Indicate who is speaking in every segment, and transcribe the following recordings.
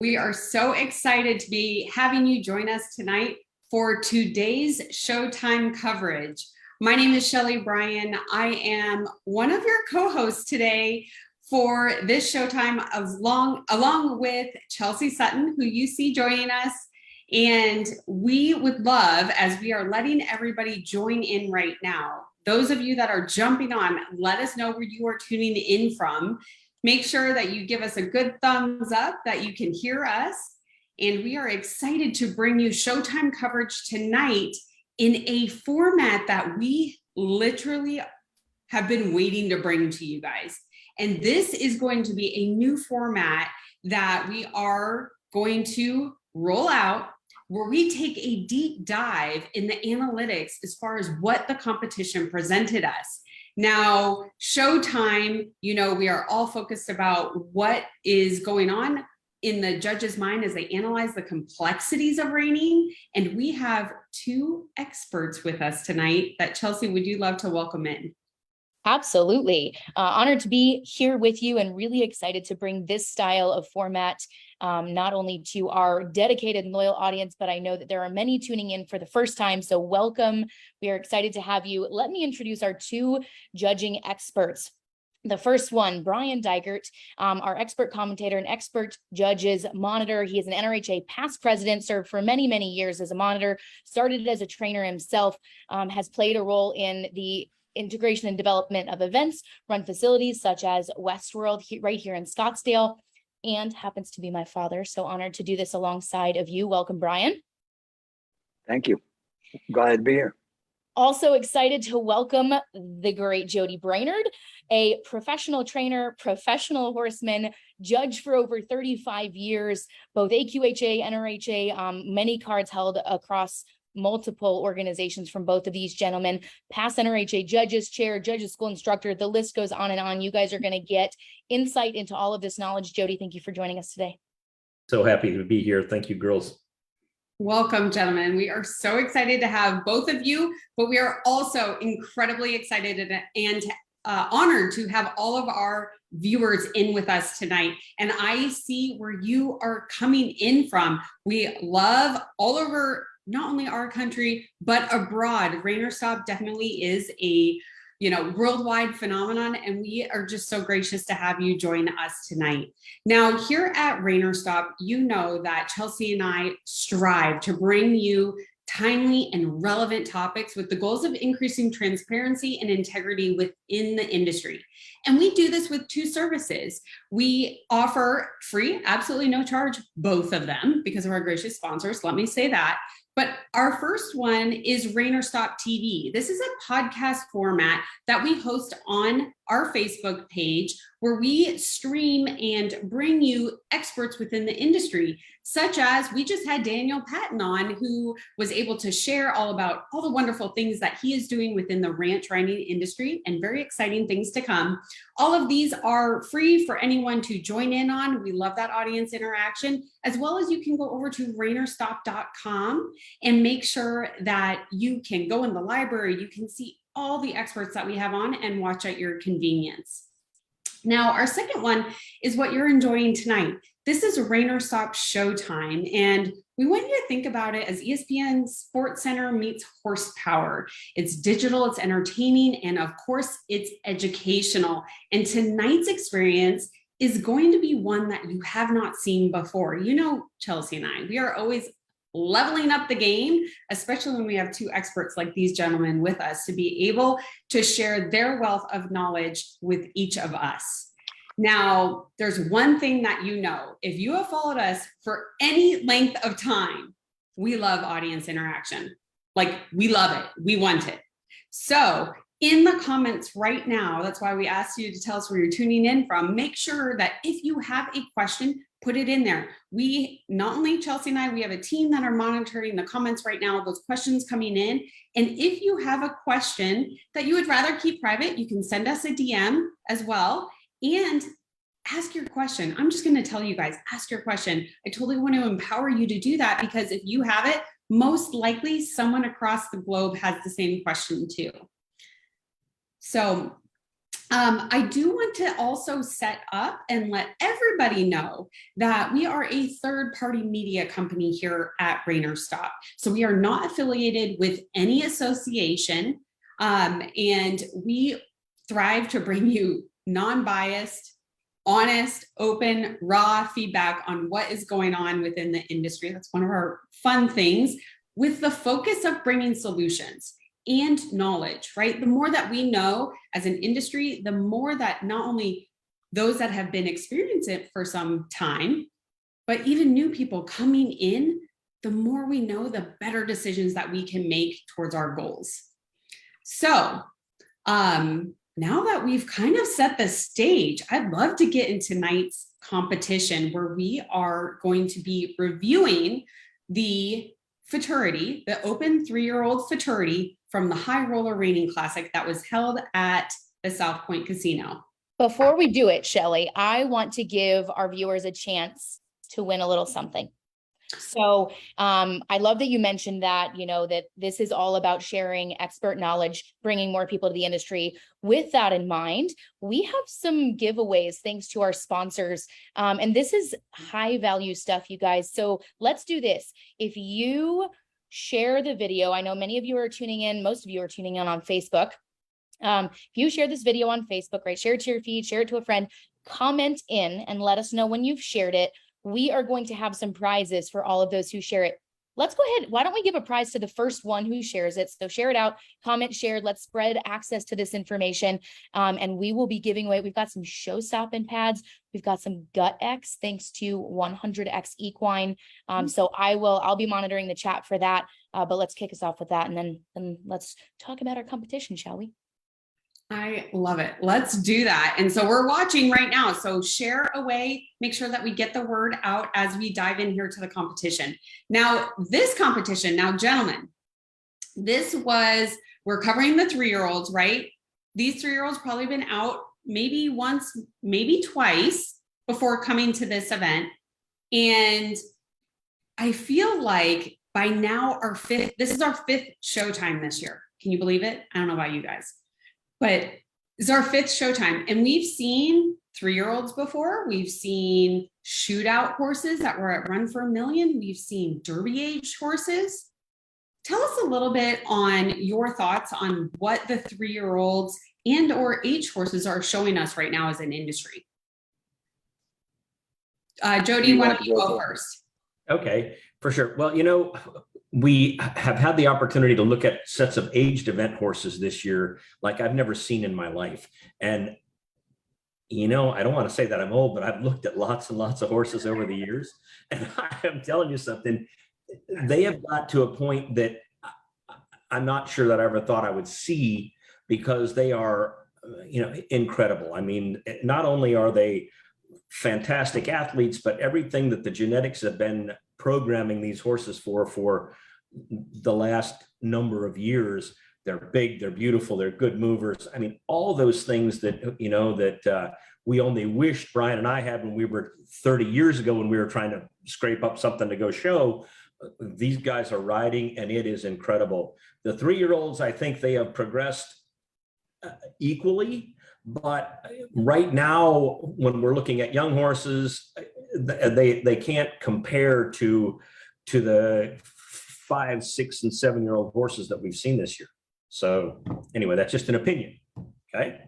Speaker 1: We are so excited to be having you join us tonight for today's Showtime coverage. My name is Shelly Bryan. I am one of your co-hosts today for this Showtime along with Chelsea Sutton, who you see joining us. And we would love, as we are letting everybody join in right now, those of you that are jumping on, let us know where you are tuning in from. Make sure that you give us a good thumbs up that you can hear us. And we are excited to bring you Showtime coverage tonight in a format that we literally have been waiting to bring to you guys. And this is going to be a new format that we are going to roll out, where we take a deep dive in the analytics as far as what the competition presented us. Now, Showtime, we are all focused about what is going on in the judge's mind as they analyze the complexities of reining. And we have two experts with us tonight that, Chelsea, would you love to welcome in?
Speaker 2: Absolutely. Honored to be here with you and really excited to bring this style of format not only to our dedicated and loyal audience, but I know that there are many tuning in for the first time. So welcome. We are excited to have you. Let me introduce our two judging experts. The first one, Brian Dykert, our expert commentator and expert judges monitor. He is an NRHA past president, served for many, many years as a monitor, started as a trainer himself, has played a role in the integration and development of events, run facilities such as Westworld right here in Scottsdale, and happens to be my father. So honored to do this alongside of you. Welcome, Brian.
Speaker 3: Thank you. Glad to be here.
Speaker 2: Also excited to welcome the great Jody Brainerd, a professional trainer, professional horseman, judge for over 35 years, both AQHA, NRHA, many cards held across multiple organizations from both of these gentlemen, past NRHA judges, chair, judges school instructor, the list goes on and on. You guys are going to get insight into all of this knowledge. Jody, thank you for joining us today. So happy to be here. Thank you, girls.
Speaker 1: Welcome, gentlemen. We are so excited to have both of you, but we are also incredibly excited and honored to have all of our viewers in with us tonight. And I see where you are coming in from. We love all over not only our country, but abroad. ReinerStop definitely is a worldwide phenomenon, and we are just so gracious to have you join us tonight. Now, here at ReinerStop, you know that Chelsea and I strive to bring you timely and relevant topics with the goals of increasing transparency and integrity within the industry. And we do this with two services. We offer free, absolutely no charge, both of them because of our gracious sponsors. Let me say that. But our first one is ReinerStop TV. This is a podcast format that we host on our Facebook page, where we stream and bring you experts within the industry, such as we just had Daniel Patton on, who was able to share all about all the wonderful things that he is doing within the ranch riding industry and very exciting things to come. All of these are free for anyone to join in on. We love that audience interaction, as well as you can go over to ReinerStop.com and make sure that you can go in the library. You can see all the experts that we have on and watch at your convenience. Now, our second one is what you're enjoying tonight. This is ReinerStop Showtime, and we want you to think about it as ESPN Sports Center meets horsepower. It's digital, it's entertaining, and of course, it's educational. And tonight's experience is going to be one that you have not seen before. You know, Chelsea and I, we are always leveling up the game, especially when we have two experts like these gentlemen with us to be able to share their wealth of knowledge with each of us. Now, there's one thing that if you have followed us for any length of time, we love audience interaction. Like, we love it. We want it. So in the comments right now, that's why we asked you to tell us where you're tuning in from. Make sure that if you have a question, put it in there. We, not only Chelsea and I, we have a team that are monitoring the comments right now, those questions coming in. And if you have a question that you would rather keep private, you can send us a DM as well and ask your question. I'm just going to tell you guys, ask your question. I totally want to empower you to do that, because if you have it, most likely someone across the globe has the same question too. So I do want to also set up and let everybody know that we are a third-party media company here at ReinerStop. So we are not affiliated with any association, and we thrive to bring you non-biased, honest, open, raw feedback on what is going on within the industry. That's one of our fun things, with the focus of bringing solutions and knowledge, right? The more that we know as an industry, the more that not only those that have been experiencing it for some time, but even new people coming in, the more we know, the better decisions that we can make towards our goals. So now that we've kind of set the stage, I'd love to get into tonight's competition, where we are going to be reviewing the Futurity, the open 3-year-old Futurity from the High Roller Reining Classic that was held at the South Point Casino.
Speaker 2: Before we do it, Shelly, I want to give our viewers a chance to win a little something. So I love that you mentioned that, that this is all about sharing expert knowledge, bringing more people to the industry. With that in mind, we have some giveaways thanks to our sponsors. And this is high value stuff, you guys. So let's do this. If you share the video, I know many of you are tuning in, most of you are tuning in on Facebook. If you share this video on Facebook, right, share it to your feed, share it to a friend, comment in and let us know when you've shared it. We are going to have some prizes for all of those who share it. Let's go ahead. Why don't we give a prize to the first one who shares it? So share it out, comment, share. Let's spread access to this information. And we will be giving away, we've got some show stopping pads. We've got some Gut-X thanks to 100X Equine. So I'll be monitoring the chat for that. But let's kick us off with that. And then let's talk about our competition, shall we?
Speaker 1: I love it. Let's do that. And so we're watching right now. So share away, make sure that we get the word out as we dive in here to the competition. Now, this competition, gentlemen, we're covering the 3-year-olds, right? These 3-year-olds probably been out maybe once, maybe twice before coming to this event. And I feel like by now this is our 5th showtime this year. Can you believe it? I don't know about you guys. But it's our 5th showtime, and we've seen 3-year-olds before. We've seen shootout horses that were at Run for a Million. We've seen Derby age horses. Tell us a little bit on your thoughts on what the 3-year-olds and or H horses are showing us right now as an industry. Jody, why don't you go first?
Speaker 4: Okay, for sure. Well, we have had the opportunity to look at sets of aged event horses this year like I've never seen in my life. And, I don't want to say that I'm old, but I've looked at lots and lots of horses over the years. And I am telling you something, they have got to a point that I'm not sure that I ever thought I would see, because they are, incredible. I mean, not only are they fantastic athletes, but everything that the genetics have been programming these horses for the last number of years. They're big, they're beautiful, they're good movers. I mean, all those things that, that we only wished Brian and I had when we were 30 years ago, when we were trying to scrape up something to go show. These guys are riding, and it is incredible. The 3-year-olds, I think they have progressed equally. But right now, when we're looking at young horses, they can't compare to the 5, 6, and 7-year-old horses that we've seen this year. So anyway, that's just an opinion. Okay.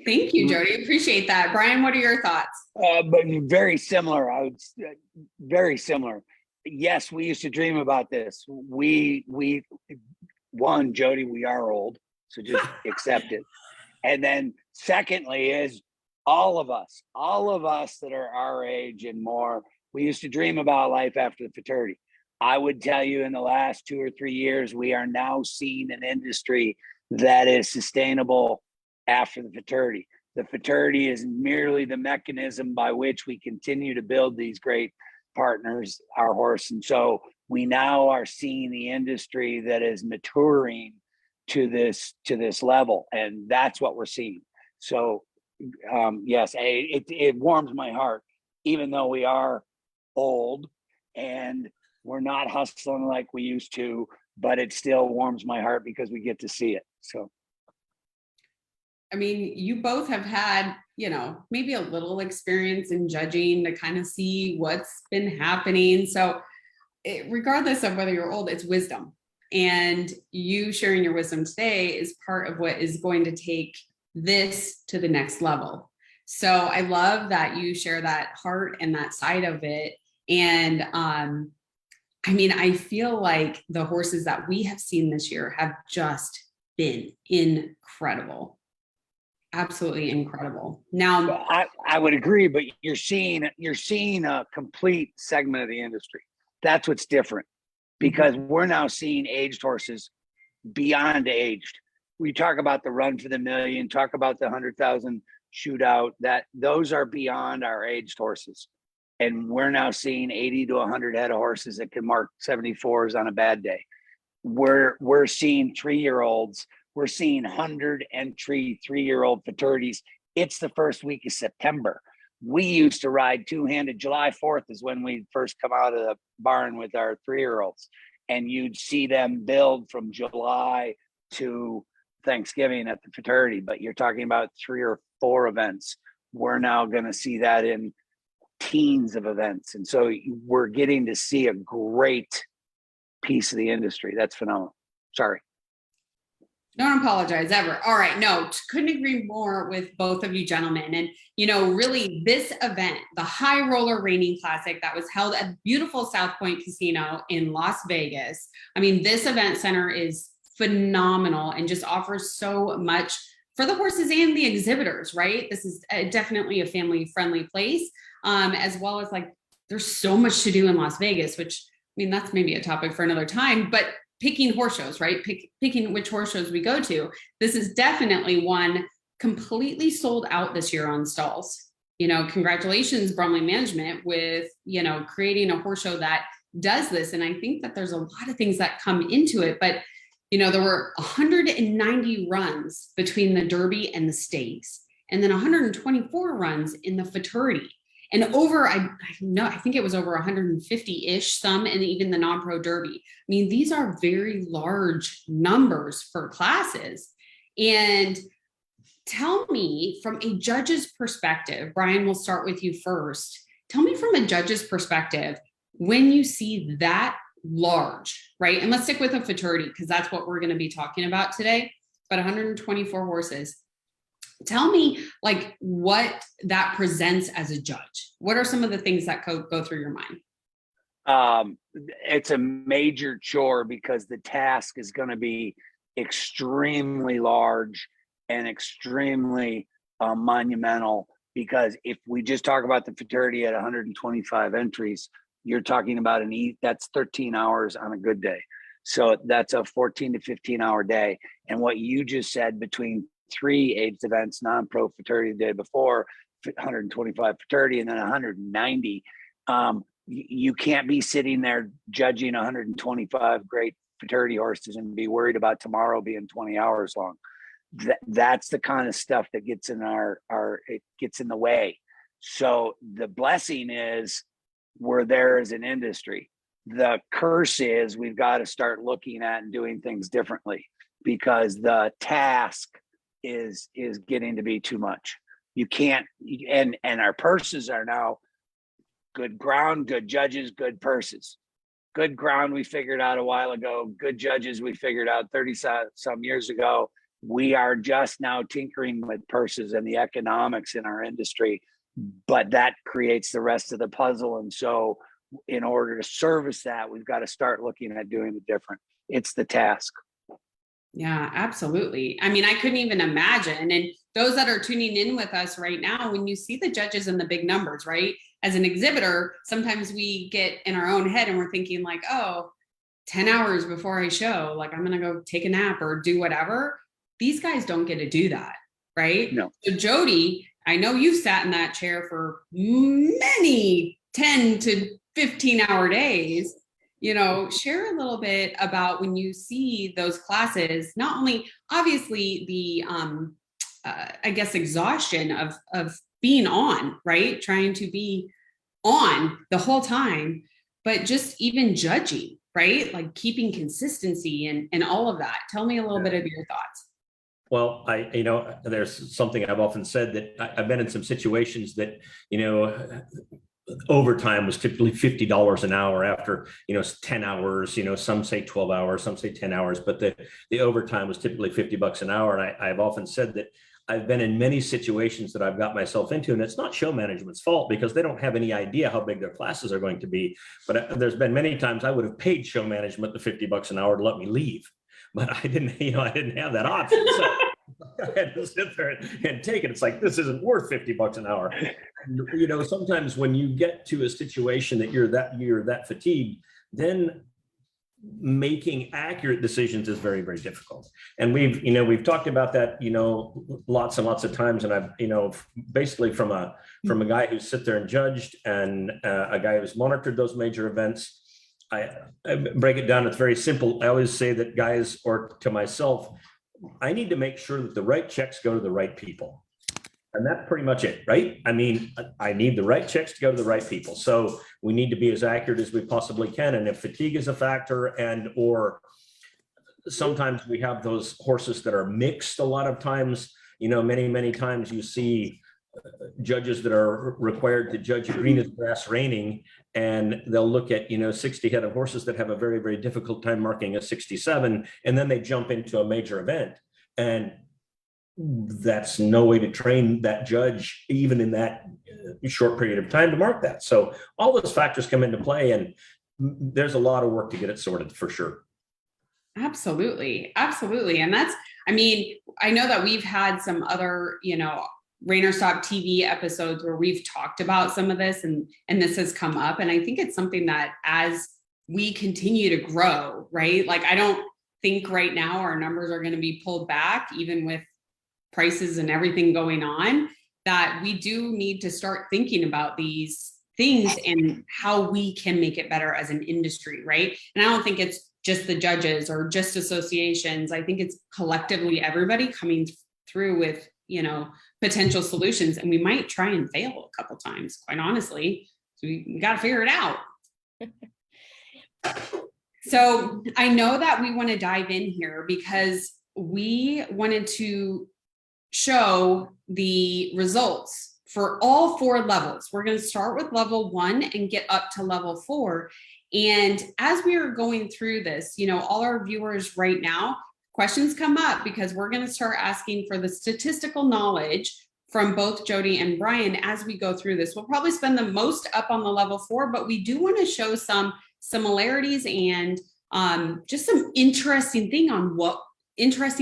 Speaker 1: Thank you, Jody. Appreciate that. Brian, what are your thoughts?
Speaker 3: But very similar. Very similar. Yes, we used to dream about this. Jody, we are old, so just accept it. And then secondly is all of us that are our age and more, we used to dream about life after the Futurity. I would tell you, in the last 2 or 3 years, we are now seeing an industry that is sustainable after the Futurity. The Futurity is merely the mechanism by which we continue to build these great partners, our horse. And so we now are seeing the industry that is maturing to this level, and that's what we're seeing. So yes, it warms my heart, even though we are old and we're not hustling like we used to, but it still warms my heart because we get to see it. So
Speaker 1: I mean, you both have had, you know, maybe a little experience in judging to kind of see what's been happening. So regardless of whether you're old, it's wisdom. And you sharing your wisdom today is part of what is going to take this to the next level. So I love that you share that heart and that side of it. And I mean, I feel like the horses that we have seen this year have just been incredible. Absolutely incredible. Now,
Speaker 3: I would agree, but you're seeing a complete segment of the industry. That's what's different, because we're now seeing aged horses beyond aged. We talk about the run for the million, talk about the 100,000 shootout, that those are beyond our aged horses. And we're now seeing 80 to 100 head of horses that can mark 74s on a bad day. We're seeing 3-year-olds. We're seeing 100 entry 3-year-old futurities. It's the first week of September. We used to ride two-handed. July 4th is when we first come out of the barn with our 3-year-olds. And you'd see them build from July to Thanksgiving at the futurity. But you're talking about 3 or 4 events. We're now going to see that in teens of events. And so we're getting to see a great piece of the industry. That's phenomenal. Sorry.
Speaker 1: don't apologize ever. All right. No, couldn't agree more with both of you gentlemen. And, you know, really this event, the High Roller Reining Classic that was held at beautiful South Point Casino in Las Vegas. I mean, this event center is phenomenal and just offers so much for the horses and the exhibitors, right? This is definitely a family friendly place, as well as like, there's so much to do in Las Vegas, which, I mean, that's maybe a topic for another time, but picking horse shows, right? Picking which horse shows we go to. This is definitely one completely sold out this year on stalls. You know, congratulations, Bromley Management, with, you know, creating a horse show that does this. And I think that there's a lot of things that come into it, but, you know, there were 190 runs between the Derby and the Stakes, and then 124 runs in the Futurity. And over, I think it was over 150-ish, some, and even the non-pro Derby. I mean, these are very large numbers for classes. And tell me, from a judge's perspective, Brian, we'll start with you first. Tell me from a judge's perspective, when you see that large, right? And let's stick with a futurity because that's what we're going to be talking about today, but 124 horses. Tell me like what that presents as a judge. What are some of the things that go through your mind?
Speaker 3: It's a major chore because the task is going to be extremely large and extremely monumental, because if we just talk about the futurity at 125 entries, you're talking about that's 13 hours on a good day. So that's a 14 to 15 hour day. And what you just said, between 3 aged events, non-pro futurity the day before, 125 futurity, and then 190. You can't be sitting there judging 125 great futurity horses and be worried about tomorrow being 20 hours long. That's the kind of stuff that gets in it gets in the way. So the blessing is we're there as an industry. The curse is we've got to start looking at and doing things differently, because the task is getting to be too much. You can't, and our purses are now good ground, good judges, good purses. Good ground we figured out a while ago, good judges we figured out 30 some years ago. We are just now tinkering with purses and the economics in our industry, but that creates the rest of the puzzle. And so in order to service that, we've got to start looking at doing it different. It's the task.
Speaker 1: Yeah, absolutely. I mean, I couldn't even imagine. And those that are tuning in with us right now, when you see the judges and the big numbers, right? As an exhibitor, sometimes we get in our own head and we're thinking like, oh, 10 hours before I show, like I'm going to go take a nap or do whatever. These guys don't get to do that, right?
Speaker 3: No.
Speaker 1: So Jody, I know you've sat in that chair for many 10 to 15-hour days. You know, share a little bit about when you see those classes, not only obviously the, I guess, exhaustion of being on, right? Trying to be on the whole time, but just even judging, right? Like keeping consistency and all of that. Tell me a little bit of your thoughts.
Speaker 4: Well, there's something I've often said that I've been in some situations that, overtime was typically $50 an hour after, 10 hours, some say 12 hours, some say 10 hours, but the overtime was typically $50 an hour. And I've often said that I've been in many situations that I've got myself into, and it's not show management's fault because they don't have any idea how big their classes are going to be. But there's been many times I would have paid show management the $50 an hour to let me leave, but I didn't have that option. So I had to sit there and take it. It's like, this isn't worth $50 an hour. And, sometimes when you get to a situation that you're that fatigued, then making accurate decisions is very, very difficult. And we've talked about that, lots and lots of times. And I've, basically from a guy who's sit there and judged and a guy who's monitored those major events, I break it down. It's very simple. I always say that guys, or to myself, I need to make sure that the right checks go to the right people. And that's pretty much it, right? I mean, I need the right checks to go to the right people. So we need to be as accurate as we possibly can. And if fatigue is a factor or sometimes we have those horses that are mixed a lot of times, many, many times you see judges that are required to judge green as grass reining, and they'll look at 60 head of horses that have a very, very difficult time marking a 67, and then they jump into a major event, and that's no way to train that judge even in that short period of time to mark that. So all those factors come into play, and there's a lot of work to get it sorted for sure.
Speaker 1: Absolutely. And I know that we've had some other ReinerStop TV episodes where we've talked about some of this, and this has come up. And I think it's something that as we continue to grow, right? Like, I don't think right now our numbers are going to be pulled back, even with prices and everything going on, that we do need to start thinking about these things and how we can make it better as an industry, right? And I don't think it's just the judges or just associations. I think it's collectively everybody coming through with potential solutions, and we might try and fail a couple times, quite honestly. So we got to figure it out. So I know that we want to dive in here because we wanted to show the results for all 4 levels. We're going to start with level 1 and get up to level 4. And as we are going through this, all our viewers right now, questions come up because we're going to start asking for the statistical knowledge from both Jody and Brian as we go through this. We'll probably spend the most up on the level 4, but we do want to show some similarities and just some interesting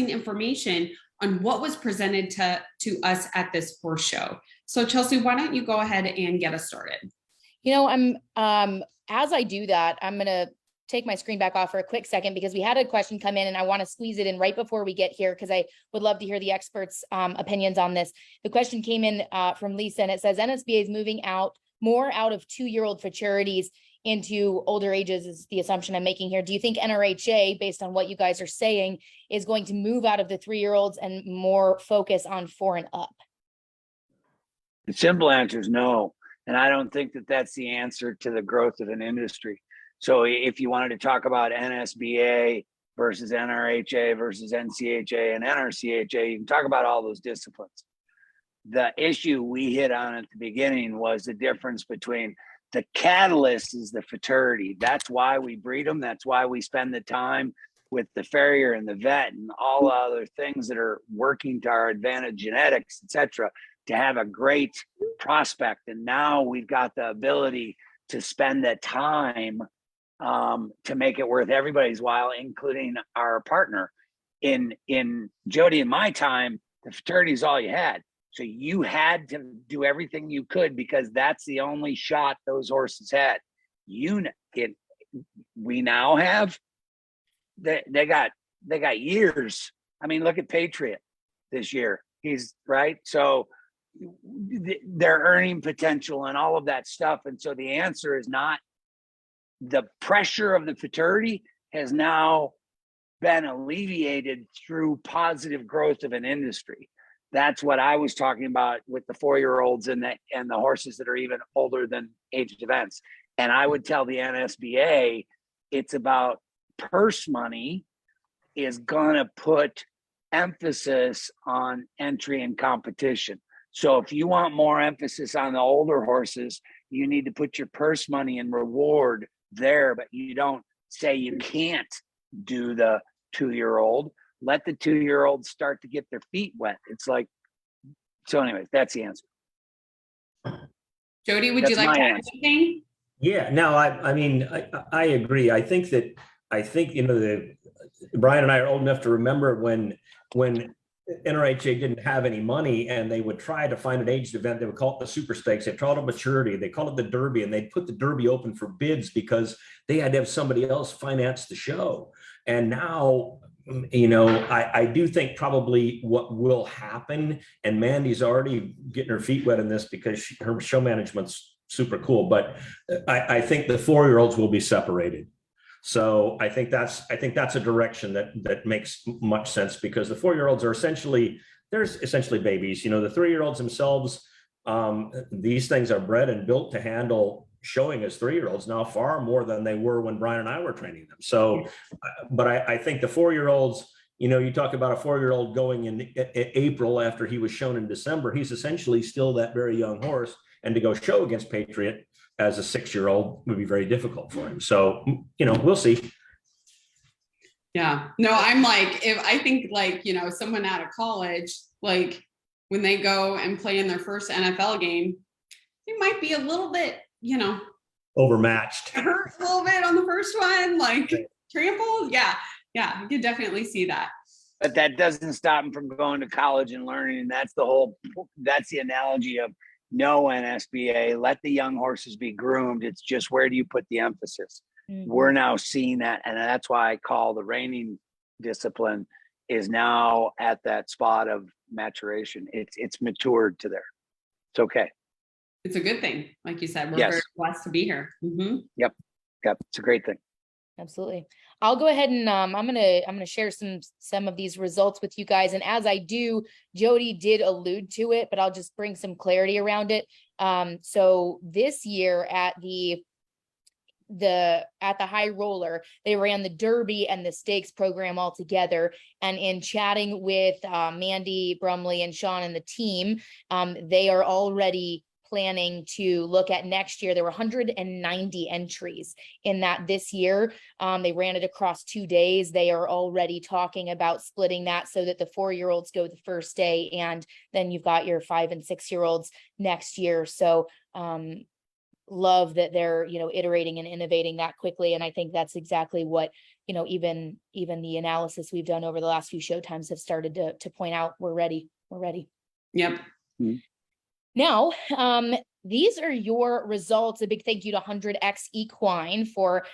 Speaker 1: information on what was presented to us at this horse show. So Chelsea, why don't you go ahead and get us started?
Speaker 2: As I do that, I'm going to take my screen back off for a quick second because we had a question come in and I want to squeeze it in right before we get here because I would love to hear the experts' opinions on this. The question came in from Lisa, and it says NSBA is moving more out of 2-year-old futurities into older ages is the assumption I'm making here. Do you think NRHA, based on what you guys are saying, is going to move out of the 3-year-olds and more focus on 4 and up?
Speaker 3: The simple answer is no. And I don't think that that's the answer to the growth of an industry. So if you wanted to talk about NSBA versus NRHA versus NCHA and NRCHA, you can talk about all those disciplines. The issue we hit on at the beginning was the difference between the catalyst is the futurity. That's why we breed them. That's why we spend the time with the farrier and the vet and all the other things that are working to our advantage, genetics, et cetera, to have a great prospect. And now we've got the ability to spend the time to make it worth everybody's while, including our partner. In Jody and my time, the futurity is all you had. So you had to do everything you could because that's the only shot those horses had. We now have, they got years. I mean, look at Patriot this year. He's right. So their earning potential and all of that stuff. And so the answer is not, the pressure of the futurity has now been alleviated through positive growth of an industry. That's what I was talking about with the 4-year-olds and the horses that are even older than aged events. And I would tell the NSBA, it's about purse money is going to put emphasis on entry and competition. So if you want more emphasis on the older horses, you need to put your purse money and reward there, but you don't say you can't do the 2-year-old. Let the 2-year-olds start to get their feet wet. It's like, so anyways, that's the answer.
Speaker 1: Jody, would you
Speaker 3: That's
Speaker 1: like to
Speaker 3: my
Speaker 1: add
Speaker 3: answer.
Speaker 1: anything?
Speaker 4: Yeah, no, I mean, I agree. I think, you know, Brian and I are old enough to remember when NRHA didn't have any money and they would try to find an aged event. They would call it the Super Stakes. They called it Maturity. They called it the Derby, and they'd put the Derby open for bids because they had to have somebody else finance the show. And now, you know, I do think probably what will happen, and Mandy's already getting her feet wet in this because her show management's super cool, but I think the 4-year-olds will be separated. So I think that's a direction that makes much sense, because the 4-year-olds are they're essentially babies. You know, the 3-year-olds themselves, these things are bred and built to handle showing as 3-year-olds now far more than they were when Brian and I were training them. So, but I think the 4-year-olds, you know, you talk about a 4-year-old going in April after he was shown in December, he's essentially still that very young horse, and to go show against Patriot as a 6-year-old would be very difficult for him. So, you know, we'll see.
Speaker 1: Yeah, no, I'm like, if I think like, you know, someone out of college, like when they go and play in their first NFL game, they might be a little bit, you know,
Speaker 4: Overmatched.
Speaker 1: hurt a little bit on the first one, like trampled. Yeah, you could definitely see that.
Speaker 3: But that doesn't stop them from going to college and learning. And that's the analogy of no NSBA. Let the young horses be groomed. It's just, where do you put the emphasis?
Speaker 2: Mm-hmm.
Speaker 3: We're now seeing that. And that's why I call the reining discipline is now at that spot of maturation. It's matured to there. It's okay.
Speaker 1: It's a good thing. Like you said, we're
Speaker 3: Yes.
Speaker 1: very blessed to be here. Mm-hmm.
Speaker 3: Yep. It's a great thing.
Speaker 2: Absolutely. I'll go ahead and I'm gonna share some of these results with you guys. And as I do, Jody did allude to it, but I'll just bring some clarity around it. So this year at the High Roller, they ran the Derby and the Stakes program all together. And in chatting with Mandy Brumley and Sean and the team, they are already planning to look at next year. There were 190 entries in that this year. They ran it across 2 days. They are already talking about splitting that so that the 4-year-olds go the first day, and then you've got your 5 and 6-year-olds next year. So love that they're, you know, iterating and innovating that quickly. And I think that's exactly what, you know, even the analysis we've done over the last few showtimes have started to point out. We're ready.
Speaker 1: Yep.
Speaker 3: Mm-hmm.
Speaker 2: Now, these are your results. A big thank you to 100X Equine for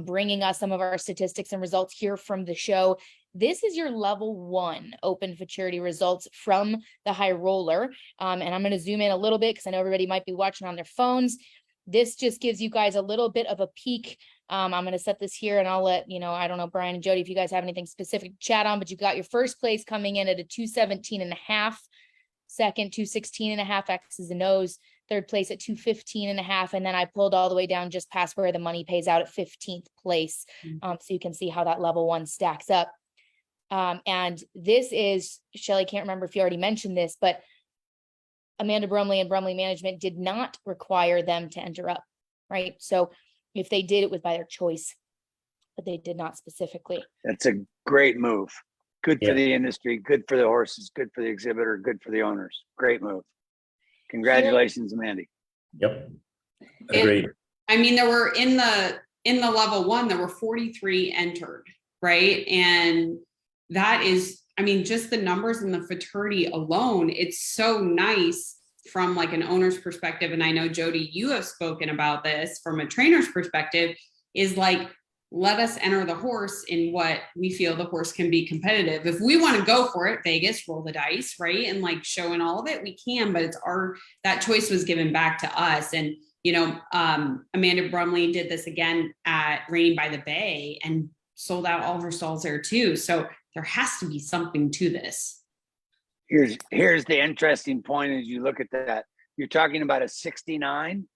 Speaker 2: bringing us some of our statistics and results here from the show. This is your level 1 open futurity results from the High Roller. And I'm going to zoom in a little bit because I know everybody might be watching on their phones. This just gives you guys a little bit of a peek. I'm going to set this here and I'll let, you know, I don't know, Brian and Jody, if you guys have anything specific to chat on, but you've got your first place coming in at a 217.5. Second, 216.5 X's and O's, third place at 215.5. And then I pulled all the way down just past where the money pays out at 15th place. So you can see how that level 1 stacks up. And this is, Shelly, can't remember if you already mentioned this, but Amanda Brumley and Brumley Management did not require them to enter up, right? So if they did, it was by their choice, but they did not specifically.
Speaker 3: That's a great move. Good for
Speaker 4: Yeah.
Speaker 3: the industry, good for the horses, good for the exhibitor, good for the owners. Great move. Congratulations, Mandy.
Speaker 4: Yep. Agreed.
Speaker 1: I mean, there were in the level 1, there were 43 entered, right? And that is, I mean, just the numbers in the futurity alone, it's so nice from like an owner's perspective. And I know, Jody, you have spoken about this from a trainer's perspective, is like, let us enter the horse in what we feel the horse can be competitive. If we want to go for it, Vegas, roll the dice, right? And like showing all of it, we can, but it's that choice was given back to us. And, you know, Amanda Brumley did this again at Reining by the Bay and sold out all her stalls there too. So there has to be something to this.
Speaker 3: Here's the interesting point as you look at that. You're talking about a 69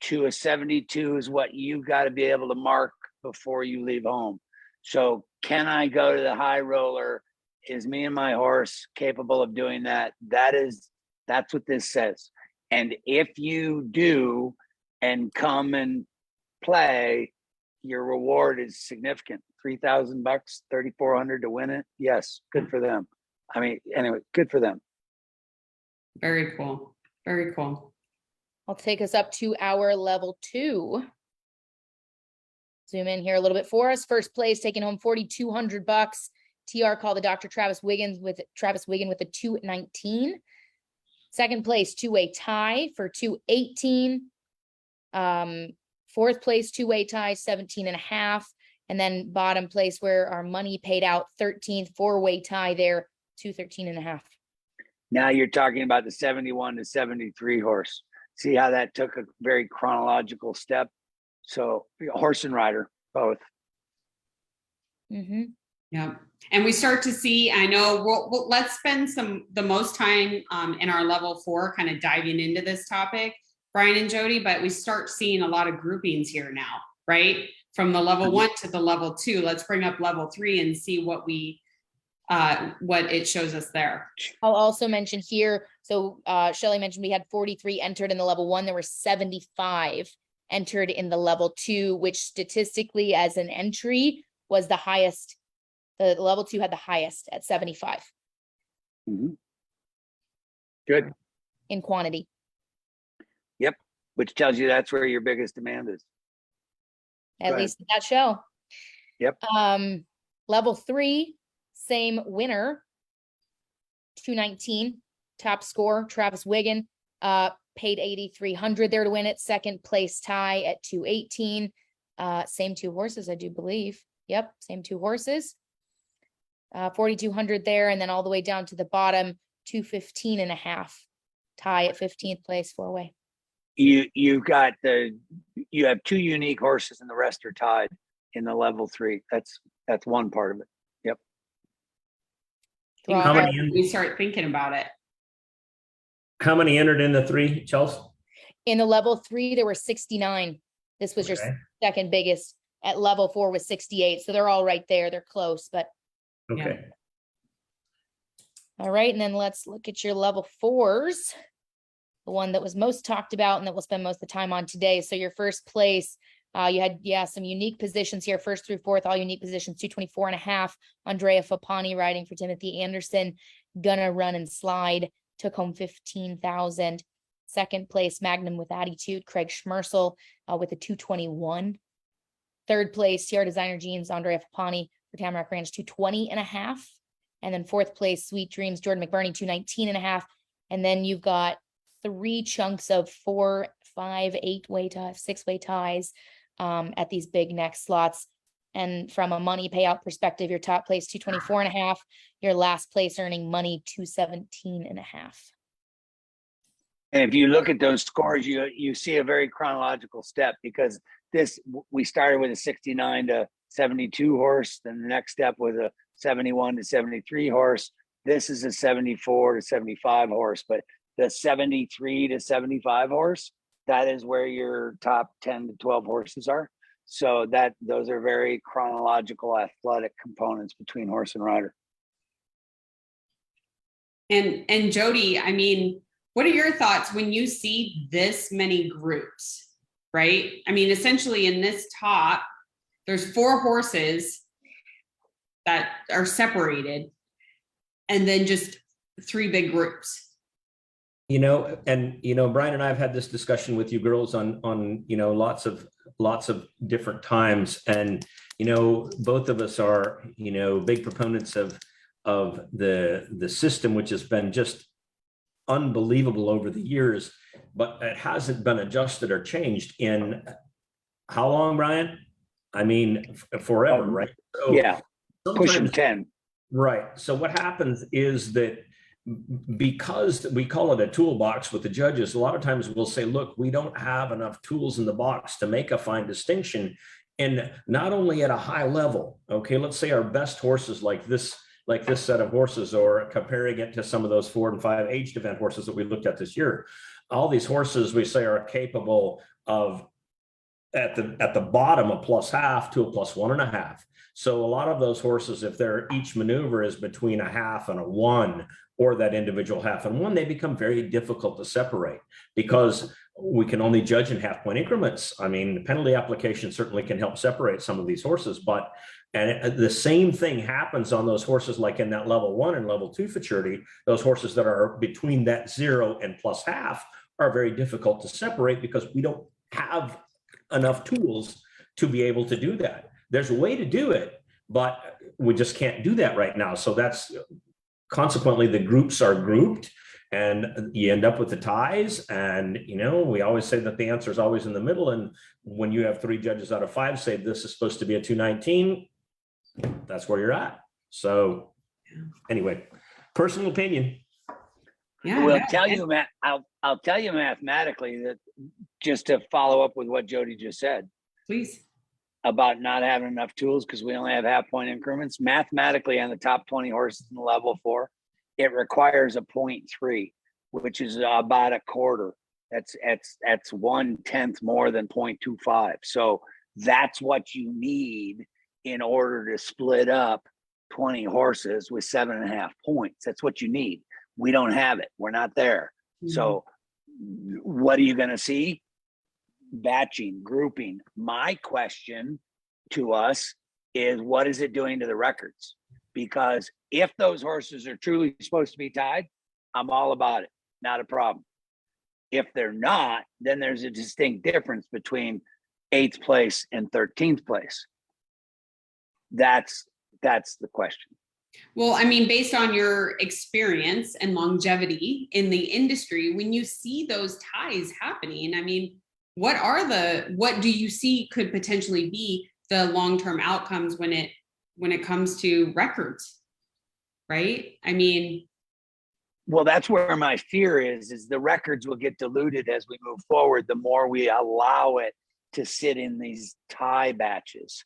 Speaker 3: to a 72 is what you've got to be able to mark before you leave home. So can I go to the High Roller is me and my horse capable of doing that? That's what this says. And if you do and come and play, your reward is significant. $3,000, $3,400 to win it. Yes, good for them. I mean, anyway, good for them.
Speaker 1: Very cool. Very cool.
Speaker 2: I'll take us up to our level 2. Zoom in here a little bit for us. First place, taking home $4,200. TR called the Dr. Travis Wiggin with a 219. Second place, two-way tie for 218. Fourth place, two-way tie, 17.5. And then bottom place where our money paid out, 13th, four-way tie there, 213.5.
Speaker 3: Now you're talking about the 71 to 73 horse. See how that took a very chronological step? So horse and rider, both.
Speaker 2: Mm-hmm.
Speaker 1: Yeah. And we start to see, I know let's spend the most time in our level 4 kind of diving into this topic, Brian and Jody, but we start seeing a lot of groupings here now, right? From the level 1 to the level 2. Let's bring up level 3 and see what it shows us there.
Speaker 2: I'll also mention here, so Shelley mentioned we had 43 entered in the level 1. There were 75 entered in the level 2, which statistically as an entry was the highest. The level 2 had the highest at 75.
Speaker 3: Mm-hmm. Good.
Speaker 2: In quantity.
Speaker 3: Yep. Which tells you that's where your biggest demand is.
Speaker 2: At least at that show.
Speaker 3: Yep.
Speaker 2: Level 3, same winner, 219, top score, Travis Wiggin, paid 8,300 there to win it. Second place tie at 218. Same 2 horses, I do believe. Yep, same 2 horses. 4,200 there, and then all the way down to the bottom, 215.5 tie at 15th place, four-way.
Speaker 3: You have 2 unique horses and the rest are tied in the level 3. That's one part of it. Yep.
Speaker 4: How many
Speaker 1: We start thinking about it.
Speaker 4: How many entered in the 3, Chelsea?
Speaker 2: In the level 3, there were 69. This was your second biggest. At level 4 was 68. So they're all right there. They're close, but
Speaker 4: okay.
Speaker 1: Yeah.
Speaker 2: All right. And then let's look at your level 4s. The one that was most talked about and that we'll spend most of the time on today. So your first place, you had, some unique positions here, 1st through 4th, all unique positions, 224.5. Andrea Fapani riding for Timothy Anderson, Gonna Run and Slide, took home 15,000. Second place, Magnum with Attitude, Craig Schmersel with a 221. Third place, Sierra Designer Jeans, Andrea Fapani for Tamarack Ranch, 220.5. And then 4th place, Sweet Dreams, Jordan McBurney, 219.5. And then you've got 3 chunks of 4, 5, 8-way ties, 6-way ties at these big next slots. And from a money payout perspective, your top place 224.5, your last place earning money 217.5.
Speaker 3: And if you look at those scores, you see a very chronological step, because we started with a 69 to 72 horse, then the next step was a 71 to 73 horse. This is a 74 to 75 horse, but the 73 to 75 horse, that is where your top 10 to 12 horses are. So those are very chronological athletic components between horse and rider.
Speaker 1: And Jody, I mean, what are your thoughts when you see this many groups, right? I mean, essentially in this top, there's 4 horses that are separated and then just 3 big groups.
Speaker 4: Brian and I have had this discussion with you girls on lots of different times. And, both of us are, big proponents of the system, which has been just unbelievable over the years, but it hasn't been adjusted or changed in how long, Brian? I mean, forever, right? So
Speaker 3: yeah, pushing 10.
Speaker 4: Right. So what happens is that because we call it a toolbox with the judges, a lot of times we'll say, look, we don't have enough tools in the box to make a fine distinction. And not only at a high level, okay, let's say our best horses like this set of horses, or comparing it to some of those 4 and 5 aged event horses that we looked at this year, all these horses we say are capable of at the bottom a +0.5 to a +1.5. So a lot of those horses, if their each maneuver is between a 0.5 and a 1, or that individual 0.5 and 1, they become very difficult to separate because we can only judge in half-point increments. I mean, the penalty application certainly can help separate some of these horses, but the same thing happens on those horses like in that level 1 and level 2 Futurity. Those horses that are between that 0 and +0.5 are very difficult to separate because we don't have enough tools to be able to do that. There's a way to do it, but we just can't do that right now. So that's consequently the groups are grouped and you end up with the ties. And, you know, we always say that the answer is always in the middle. And when you have 3 judges out of 5 say this is supposed to be a 219, that's where you're at. So anyway, personal opinion.
Speaker 1: Yeah.
Speaker 3: We'll tell you, Matt, I'll tell you mathematically that, just to follow up with what Jody just said,
Speaker 1: Please.
Speaker 3: about not having enough tools because we only have half-point increments. Mathematically, on the top 20 horses in the level 4, it requires a 0.3, which is about a quarter. That's 1/10 more than 0.25. So that's what you need in order to split up 20 horses with 7.5 points. That's what you need. We don't have it. We're not there. So what are you going to see? Batching, grouping. My question to us is, what is it doing to the records? Because if those horses are truly supposed to be tied, I'm all about it. Not a problem. If they're not, then there's a distinct difference between 8th place and 13th place. That's the question.
Speaker 1: Well, I mean, based on your experience and longevity in the industry, when you see those ties happening, I mean, what do you see could potentially be the long-term outcomes when it comes to records, right? I mean,
Speaker 3: well, that's where my fear is the records will get diluted as we move forward, the more we allow it to sit in these tie batches.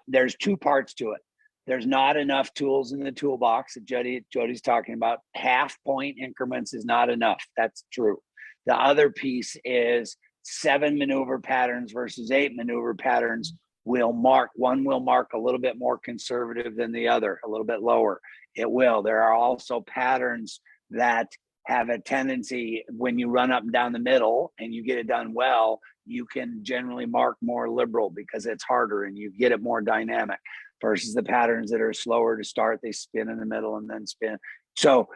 Speaker 3: There's 2 parts to it. There's not enough tools in the toolbox that Jody's talking about. Half-point increments is not enough. That's true. The other piece is 7 maneuver patterns versus 8 maneuver patterns one will mark a little bit more conservative than the other, a little bit lower. It will. There are also patterns that have a tendency, when you run up and down the middle and you get it done well, you can generally mark more liberal because it's harder and you get it more dynamic, versus the patterns that are slower to start. They spin in the middle and then spin. So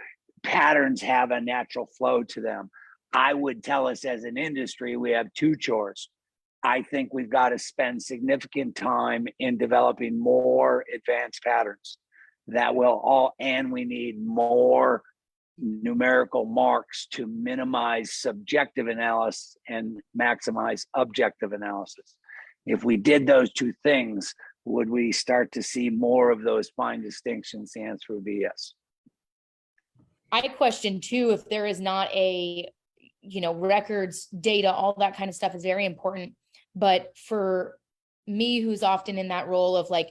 Speaker 3: patterns have a natural flow to them. I would tell us as an industry, we have 2 chores. I think we've got to spend significant time in developing more advanced patterns and we need more numerical marks to minimize subjective analysis and maximize objective analysis. If we did those 2 things, would we start to see more of those fine distinctions? The answer would be yes.
Speaker 2: I question too, if there is not a, records, data, all that kind of stuff is very important. But for me, who's often in that role of like,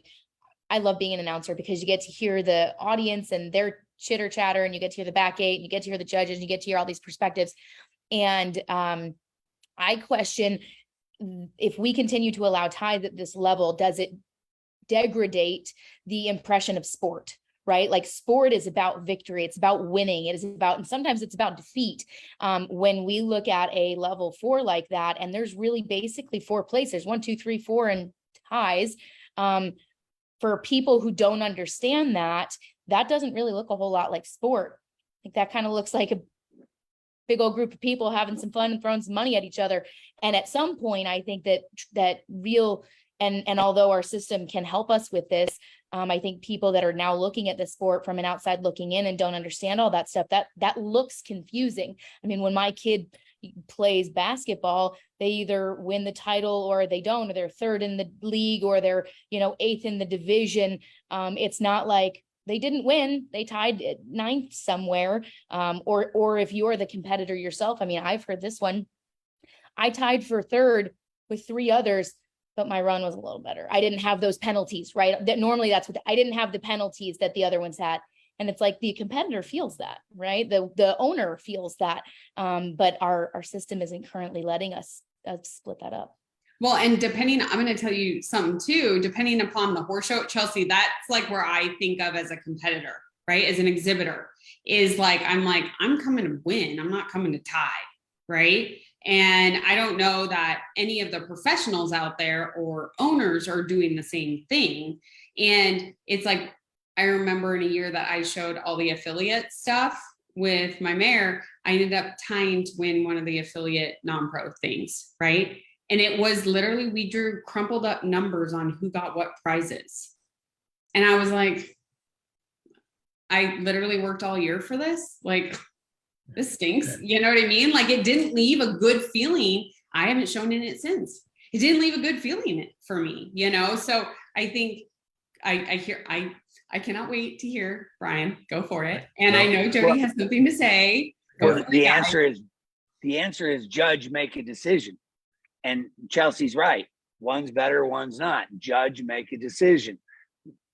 Speaker 2: I love being an announcer because you get to hear the audience and their chitter chatter, and you get to hear the back 8, and you get to hear the judges, and you get to hear all these perspectives. And I question, if we continue to allow ties at this level, does it degrade the impression of sport, right? Like, sport is about victory. It's about winning. It is about, and sometimes it's about defeat. When we look at a level 4 like that, and there's really basically 4 places, 1, 2, 3, 4, and ties. For people who don't understand that doesn't really look a whole lot like sport. I think that kind of looks like a big old group of people having some fun and throwing some money at each other. And at some point, I think that real, and although our system can help us with this, I think people that are now looking at the sport from an outside looking in and don't understand all that stuff, that looks confusing. I mean, when my kid plays basketball, they either win the title or they don't, or they're 3rd in the league, or they're 8th in the division. It's not like they didn't win, they tied at 9th somewhere. Or if you're the competitor yourself, I mean, I've heard this one. I tied for 3rd with 3 others, but my run was a little better. I didn't have those penalties, right? That normally that's what I didn't have the penalties that the other ones had. And it's like the competitor feels that, right? The owner feels that, but our system isn't currently letting us split that up.
Speaker 1: Well, and depending, I'm going to tell you something too, depending upon the horse show at Chelsea, that's like where I think of as a competitor, right? As an exhibitor is like, I'm coming to win. I'm not coming to tie, right? And I don't know that any of the professionals out there or owners are doing the same thing. And it's like, I remember in a year that I showed all the affiliate stuff with my mare, I ended up tying to win one of the affiliate non-pro things, right? And it was literally, we drew crumpled up numbers on who got what prizes. And I was like, I literally worked all year for this. Like, this stinks. You know what I mean? Like, it didn't leave a good feeling. I haven't shown in it since. It didn't leave a good feeling for me, you know? So I think I cannot wait to hear Brian go for it. And I know Jody has something to say.
Speaker 3: Well, the answer is judge, make a decision. And Chelsea's right. One's better, one's not. Judge, make a decision.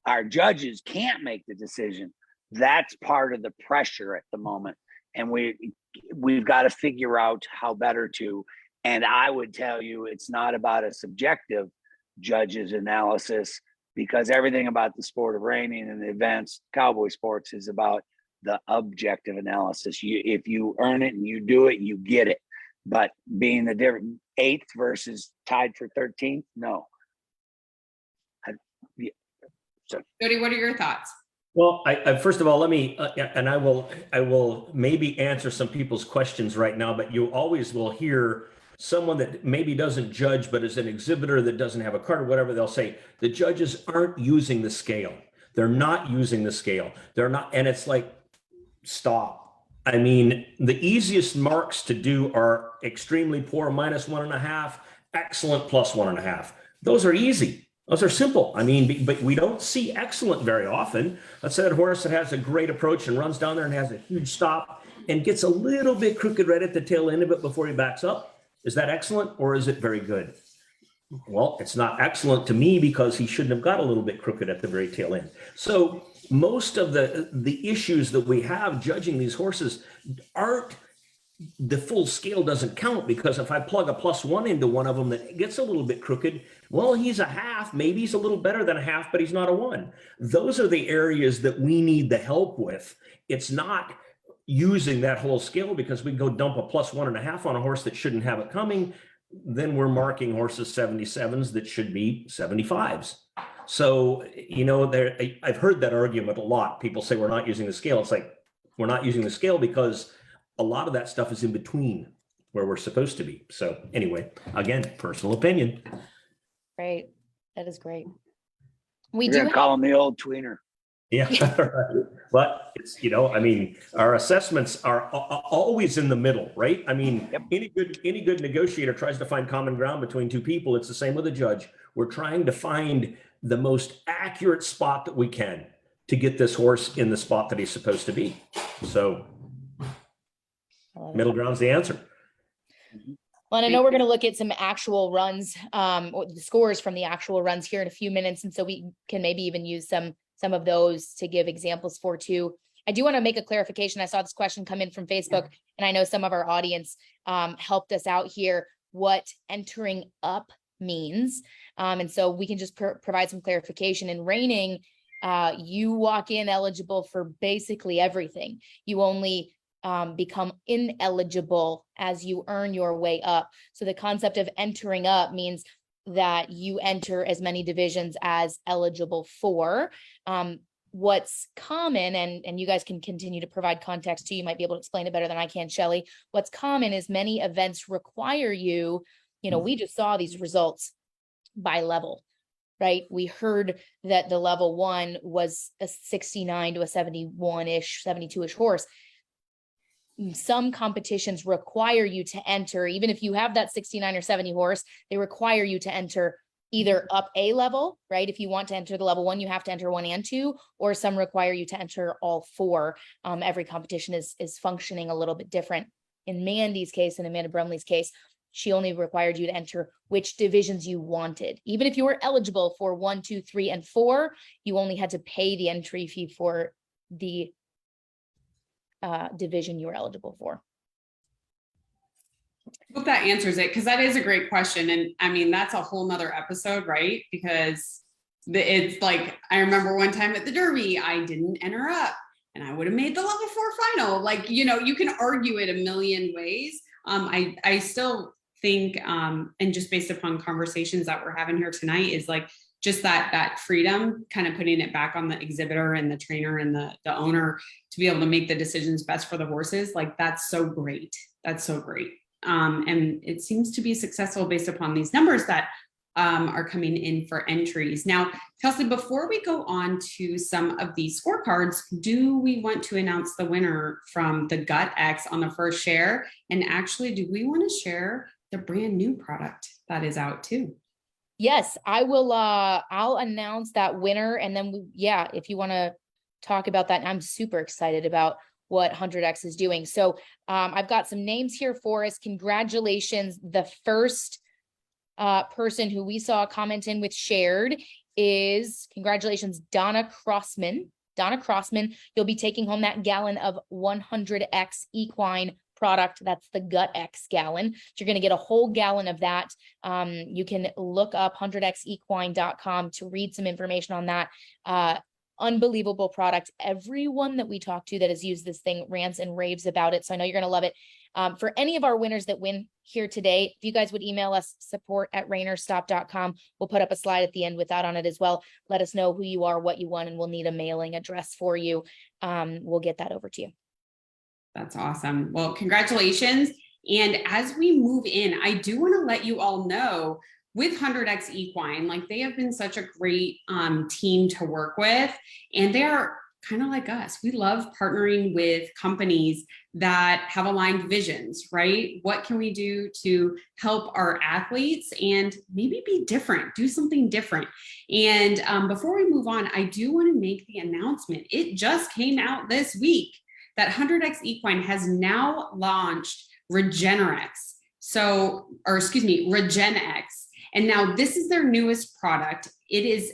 Speaker 3: Our judges can't make the decision. That's part of the pressure at the moment. And we've got to figure out how better to. And I would tell you, it's not about a subjective judge's analysis, because everything about the sport of reining and the events, cowboy sports, is about the objective analysis. If you earn it and you do it, you get it. But being the different 8th versus tied for 13th, no.
Speaker 1: Jody, what are your thoughts?
Speaker 4: Well, I first of all, let me, and I will maybe answer some people's questions right now, but you always will hear someone that maybe doesn't judge, but is an exhibitor that doesn't have a card or whatever. They'll say the judges aren't using the scale. They're not using the scale. They're not. And it's like, stop. I mean, the easiest marks to do are extremely poor, -1.5, excellent, +1.5. Those are easy. Those are simple. I mean, but we don't see excellent very often. Let's say that horse that has a great approach and runs down there and has a huge stop and gets a little bit crooked right at the tail end of it before he backs up. Is that excellent, or is it very good? Well, it's not excellent to me, because he shouldn't have got a little bit crooked at the very tail end. So most of the issues that we have judging these horses aren't, the full scale doesn't count, because if I plug a +1 into one of them that gets a little bit crooked, well, he's a half, maybe he's a little better than a half, but he's not a 1. Those are the areas that we need the help with. It's not using that whole scale, because we go dump a +1.5 on a horse that shouldn't have it coming. Then we're marking horses 77s that should be 75s. So, you know, I've heard that argument a lot. People say we're not using the scale. It's like, we're not using the scale because a lot of that stuff is in between where we're supposed to be. So anyway, again, personal opinion.
Speaker 2: Great. That is great.
Speaker 3: We're going to call him the old tweener.
Speaker 4: Yeah, but it's, you know, I mean, our assessments are always in the middle, right? I mean,
Speaker 3: Yep.
Speaker 4: any good negotiator tries to find common ground between two people. It's the same with a judge. We're trying to find the most accurate spot that we can to get this horse in the spot that he's supposed to be. So middle ground's the answer.
Speaker 2: Well, and I know we're going to look at some actual runs, or the scores from the actual runs here in a few minutes. And so we can maybe even use some of those to give examples for too. I do want to make a clarification. I saw this question come in from Facebook, and I know some of our audience helped us out here, what entering up means. And so we can just provide some clarification. In reining, you walk in eligible for basically everything. You only become ineligible as you earn your way up. So the concept of entering up means that you enter as many divisions as eligible for. What's common, and you guys can continue to provide context too, you might be able to explain it better than I can, Shelley. What's common is many events require you, you know, we just saw these results by level, right? We heard that the level 1 was a 69 to a 71-ish, 72-ish horse. Some competitions require you to enter, even if you have that 69 or 70 horse, they require you to enter either up a level, right? If you want to enter the level 1, you have to enter 1 and 2, or some require you to enter all 4. Every competition is functioning a little bit different. In Mandy's case, in Amanda Brumley's case, she only required you to enter which divisions you wanted. Even if you were eligible for 1, 2, 3, and 4, you only had to pay the entry fee for the division you were eligible for.
Speaker 1: Hope that answers it, because that is a great question. And I mean, that's a whole nother episode, right? Because it's like, I remember one time at the Derby, I didn't enter up and I would have made the level 4 final. Like, you know, you can argue it a million ways. I still think, and just based upon conversations that we're having here tonight, is like just that freedom, kind of putting it back on the exhibitor and the trainer and the owner to be able to make the decisions best for the horses. Like, that's so great. That's so great. And it seems to be successful based upon these numbers that are coming in for entries. Now, Chelsea, before we go on to some of these scorecards, do we want to announce the winner from the Gut X on the first share? And actually, do we want to share the brand new product that is out too?
Speaker 2: Yes, I will. I'll announce that winner. And then, if you want to talk about that, I'm super excited about what 100X is doing. So I've got some names here for us. Congratulations. The first person who we saw comment in with shared is, congratulations, Donna Crossman. Donna Crossman, you'll be taking home that gallon of 100X Equine product. That's the Gut X gallon. So you're going to get a whole gallon of that. You can look up 100xequine.com to read some information on that. Unbelievable product. Everyone that we talk to that has used this thing rants and raves about it. So I know you're going to love it. For any of our winners that win here today, if you guys would email us support@ReinerStop.com, we'll put up a slide at the end with that on it as well. Let us know who you are, what you won, and we'll need a mailing address for you. We'll get that over to you.
Speaker 1: That's awesome. Well, congratulations. And as we move in, I do want to let you all know, with 100X Equine, like, they have been such a great team to work with, and they are kind of like us. We love partnering with companies that have aligned visions, right? What can we do to help our athletes and maybe be different, do something different? And before we move on, I do want to make the announcement. It just came out this week that 100X Equine has now launched Regen-X. Regen-X. And now this is their newest product. It is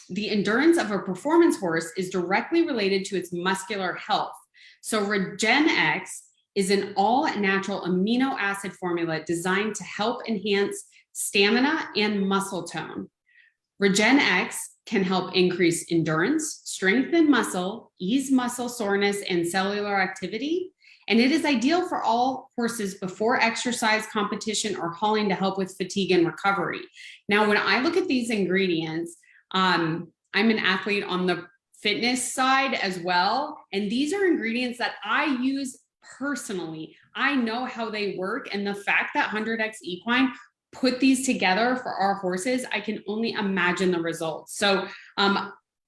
Speaker 1: the endurance of a performance horse is directly related to its muscular health. So Regen-X is an all-natural amino acid formula designed to help enhance stamina and muscle tone. Regen-X can help increase endurance, strengthen muscle, ease muscle soreness, and cellular activity. And it is ideal for all horses before exercise, competition, or hauling to help with fatigue and recovery. Now, when I look at these ingredients, I'm an athlete on the fitness side as well. And these are ingredients that I use personally. I know how they work. And the fact that 100X Equine put these together for our horses, I can only imagine the results. So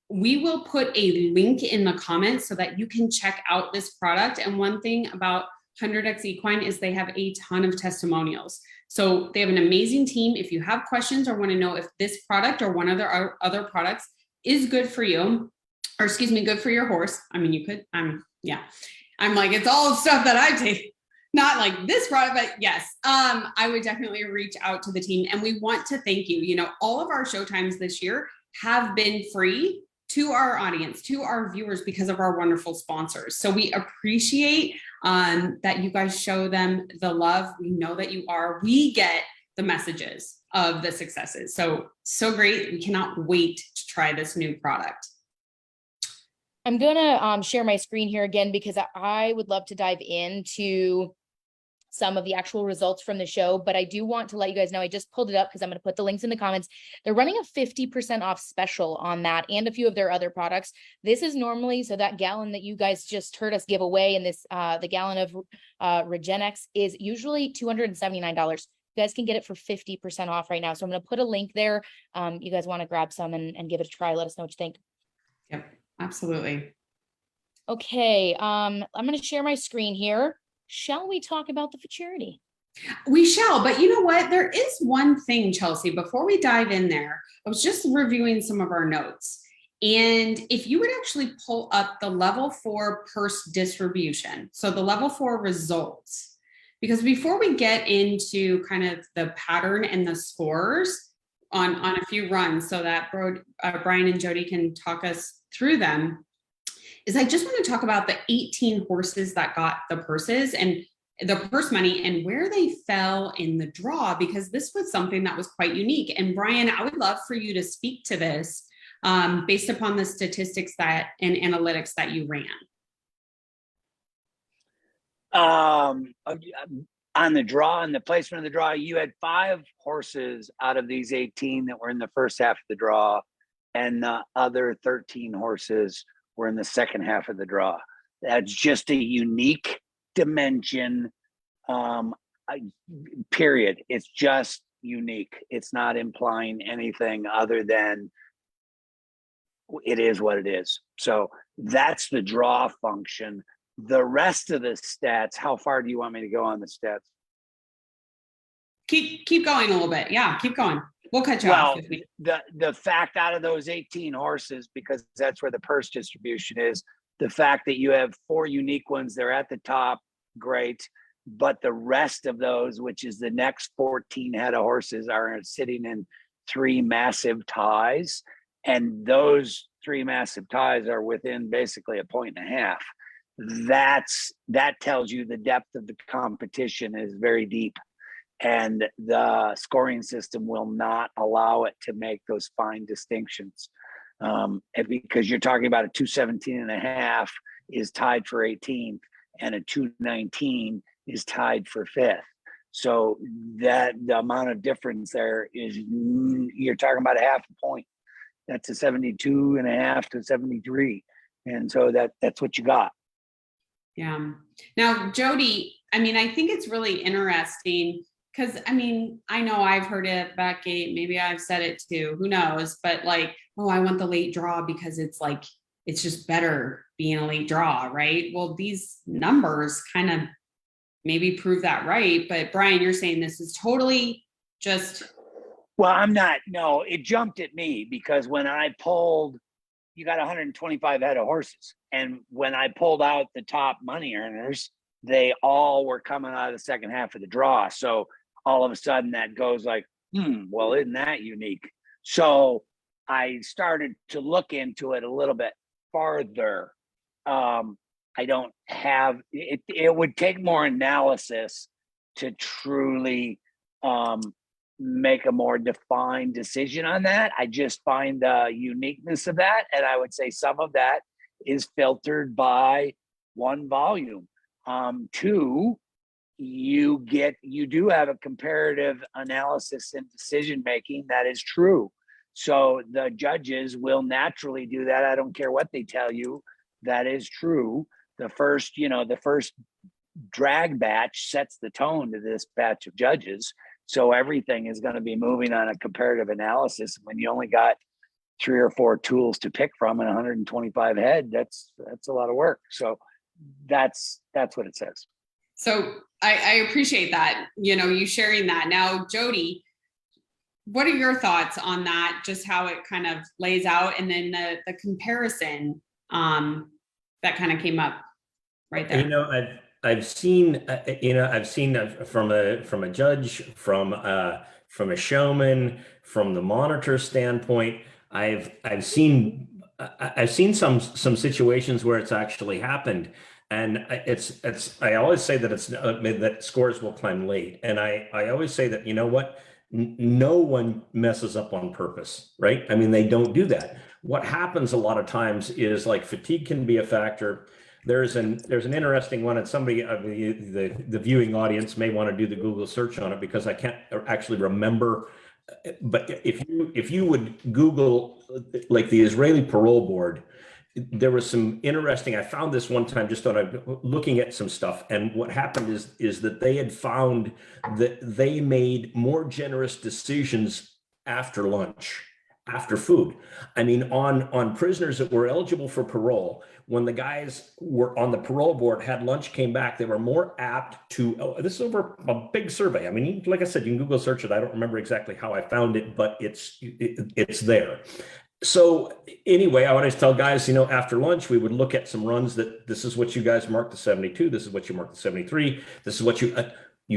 Speaker 1: we will put a link in the comments so that you can check out this product. And one thing about 100X Equine is they have a ton of testimonials. So they have an amazing team. If you have questions or want to know if this product or one of their other products is good for you, or good for your horse. I mean, you could, I'm like, it's all stuff that I take, not like this product, but yes, I would definitely reach out to the team. And we want to thank you. You know, all of our showtimes this year have been free to our audience, to our viewers, because of our wonderful sponsors. So we appreciate that you guys show them the love. We know that you are. We get the messages of the successes. So great. We cannot wait to try this new product.
Speaker 2: I'm going to share my screen here again, because I would love to dive into some of the actual results from the show, but I do want to let you guys know, I just pulled it up because I'm going to put the links in the comments. They're running a 50% off special on that and a few of their other products. This is normally, so that gallon that you guys just heard us give away in this, the gallon of Regen-X is usually $279. You guys can get it for 50% off right now. So I'm going to put a link there. You guys want to grab some and give it a try. Let us know what you think.
Speaker 1: Yep, absolutely.
Speaker 2: Okay. I'm going to share my screen here. Shall we talk about the Futurity?
Speaker 1: We shall, but you know what? There is one thing, Chelsea, before we dive in there, I was just reviewing some of our notes. And if you would actually pull up the level 4 purse distribution, so the level 4 results, because before we get into kind of the pattern and the scores on a few runs so that Brian and Jody can talk us through them, is I just want to talk about the 18 horses that got the purses. And the purse money and where they fell in the draw, because this was something that was quite unique. And Brian, I would love for you to speak to this based upon the statistics that and analytics that you ran.
Speaker 3: On the draw and the placement of the draw, you had 5 horses out of these 18 that were in the first half of the draw, and the other 13 horses were in the second half of the draw. That's just a unique dimension, period. It's just unique. It's not implying anything other than it is what it is. So that's the draw function. The rest of the stats, how far do you want me to go on the stats?
Speaker 1: Keep going a little bit. Yeah, keep going. We'll cut you off.
Speaker 3: The fact out of those 18 horses, because that's where the purse distribution is, the fact that you have 4 unique ones, they're at the top, great. But the rest of those, which is the next 14 head of horses, are sitting in 3 massive ties. And those 3 massive ties are within basically a 1.5 points. That tells you the depth of the competition is very deep, and the scoring system will not allow it to make those fine distinctions, because you're talking about a 217.5 is tied for 18th and a 219 is tied for 5th. So that the amount of difference there is, you're talking about a half a point. That's a 72.5 to 73, and so that's what you got.
Speaker 1: Yeah. Now, Jody, I mean, I think it's really interesting because, I mean, I know I've heard it back gate. Maybe I've said it too. Who knows? But like, oh, I want the late draw because it's like, it's just better being a late draw, right? Well, these numbers kind of maybe prove that right. But Brian, you're saying this is totally just.
Speaker 3: Well, I'm not. No, it jumped at me because when I pulled, you got 125 head of horses. And when I pulled out the top money earners, they all were coming out of the second half of the draw. So all of a sudden that goes like, well, isn't that unique? So I started to look into it a little bit farther. I don't have, it would take more analysis to truly make a more defined decision on that. I just find the uniqueness of that. And I would say some of that is filtered by 1, volume. 2, you do have a comparative analysis and decision making that is true. So the judges will naturally do that. I don't care what they tell you. That is true. The first drag batch sets the tone to this batch of judges. So everything is going to be moving on a comparative analysis. When you only got 3 or 4 tools to pick from and 125 head, that's a lot of work. So that's what it says.
Speaker 1: So I appreciate that, you sharing that. Now, Jody, what are your thoughts on that? Just how it kind of lays out, and then the comparison that kind of came up right there.
Speaker 4: I've seen from a judge, from a showman, from the monitor standpoint. I've seen some situations where it's actually happened, and I always say that that scores will climb late, and I always say that no one messes up on purpose, right? I mean, they don't do that. What happens a lot of times is like fatigue can be a factor. There's an interesting one, and somebody the viewing audience may want to do the Google search on it because I can't actually remember. But if you would Google like the Israeli parole board, there was some interesting. I found this one time just on looking at some stuff, and what happened is that they had found that they made more generous decisions after lunch, after food. I mean, on prisoners that were eligible for parole, when the guys were on the parole board, had lunch, came back, they were more apt to, this is over a big survey. I mean, like I said, you can Google search it. I don't remember exactly how I found it, but it's there. So anyway, I always tell guys, after lunch, we would look at some runs that this is what you guys marked the 72. This is what you marked the 73. This is what you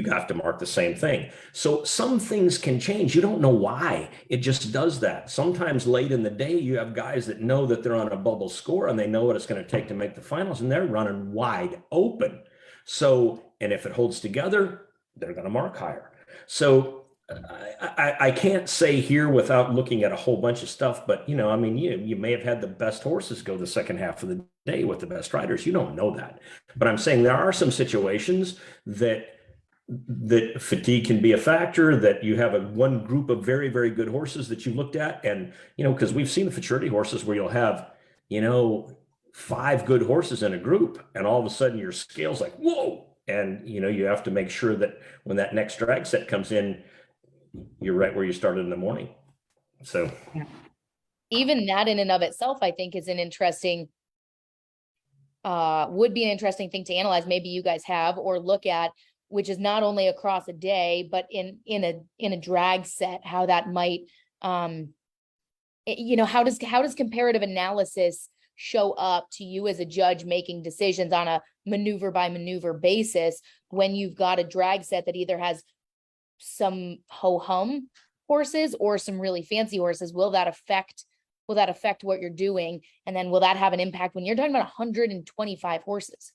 Speaker 4: have to mark the same thing. So some things can change. You don't know why. It just does that. Sometimes late in the day, you have guys that know that they're on a bubble score and they know what it's going to take to make the finals, and they're running wide open. So And if it holds together, they're going to mark higher. So I can't say here without looking at a whole bunch of stuff, but I mean, you may have had the best horses go the second half of the day with the best riders. You don't know that, but I'm saying there are some situations that fatigue can be a factor, that you have one group of very, very good horses that you looked at. And, because we've seen the Futurity horses where you'll have, 5 good horses in a group, and all of a sudden your scale's like, whoa. And, you have to make sure that when that next drag set comes in, you're right where you started in the morning. So
Speaker 2: even that in and of itself, I think is an interesting, would be an interesting thing to analyze. Maybe you guys have, or look at, which is not only across a day, but in a drag set, how that might, how does comparative analysis show up to you as a judge making decisions on a maneuver by maneuver basis when you've got a drag set that either has some ho-hum horses or some really fancy horses? Will that affect what you're doing? And then will that have an impact when you're talking about 125 horses?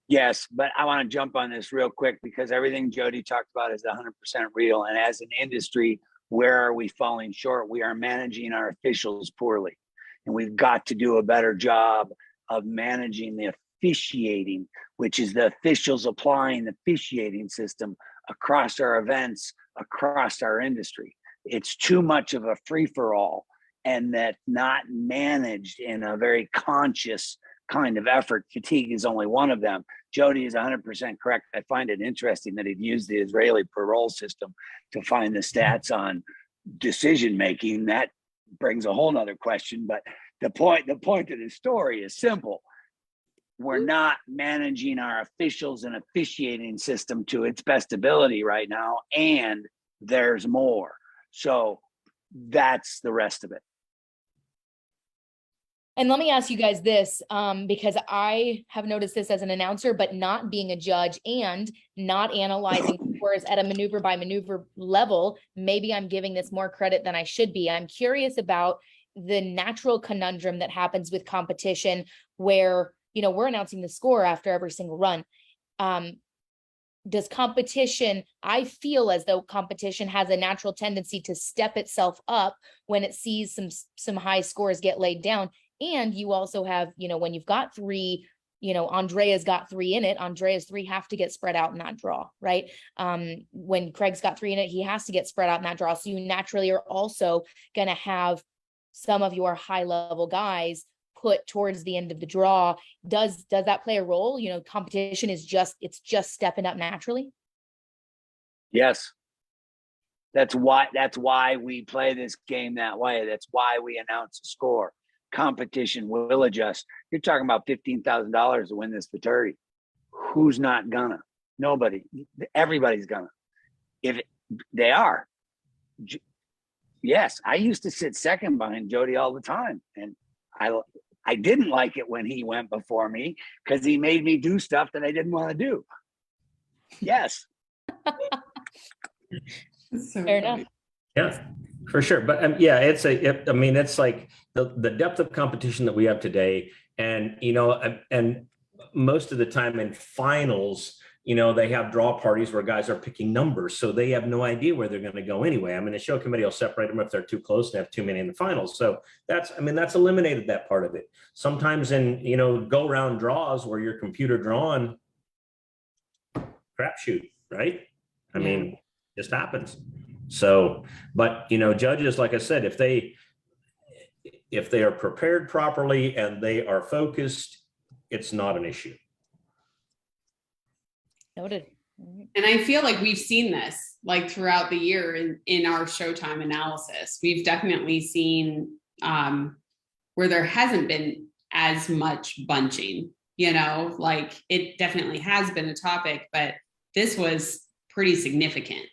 Speaker 3: Yes, but I want to jump on this real quick because everything Jody talked about is 100% real. And as an industry, where are we falling short? We are managing our officials poorly. And we've got to do a better job of managing the officiating, which is the officials applying the officiating system across our events, across our industry. It's too much of a free-for-all, and that's not managed in a very conscious kind of effort. Fatigue is only one of them. Jody is 100% correct. I find it interesting that he'd used the Israeli parole system to find the stats on decision-making. That brings a whole nother question, but the point of the story is simple. We're not managing our officials and officiating system to its best ability right now, and there's more. So that's the rest of it.
Speaker 2: And let me ask you guys this, because I have noticed this as an announcer, but not being a judge and not analyzing scores at a maneuver by maneuver level. Maybe I'm giving this more credit than I should be. I'm curious about the natural conundrum that happens with competition where, we're announcing the score after every single run. Does competition, I feel as though competition has a natural tendency to step itself up when it sees some high scores get laid down. And you also have, when you've got 3, Andrea's got 3 in it, Andrea's 3 have to get spread out in that draw, right? When Craig's got 3 in it, he has to get spread out in that draw. So you naturally are also going to have some of your high level guys put towards the end of the draw. Does that play a role? Competition is just stepping up naturally.
Speaker 3: Yes. That's why we play this game that way. That's why we announce a score. Competition will adjust. You're talking about $15,000 to win this Futurity. Who's not gonna? Nobody. Everybody's gonna. They are. Yes, I used to sit second behind Jody all the time, and I didn't like it when he went before me because he made me do stuff that I didn't want to do. Yes.
Speaker 2: Fair enough.
Speaker 4: yeah, for sure. But yeah, it's like the depth of competition that we have today. And, and most of the time in finals, they have draw parties where guys are picking numbers. So they have no idea where they're going to go anyway. I mean, the show committee will separate them if they're too close and have too many in the finals. So that's eliminated that part of it. Sometimes in, go round draws where you're computer drawn, crapshoot, right? I mean, just happens. So, but, judges, like I said, if they are prepared properly and they are focused, it's not an issue.
Speaker 2: Noted.
Speaker 1: And I feel like we've seen this like throughout the year in our Showtime analysis. We've definitely seen where there hasn't been as much bunching, like it definitely has been a topic, but this was pretty significant.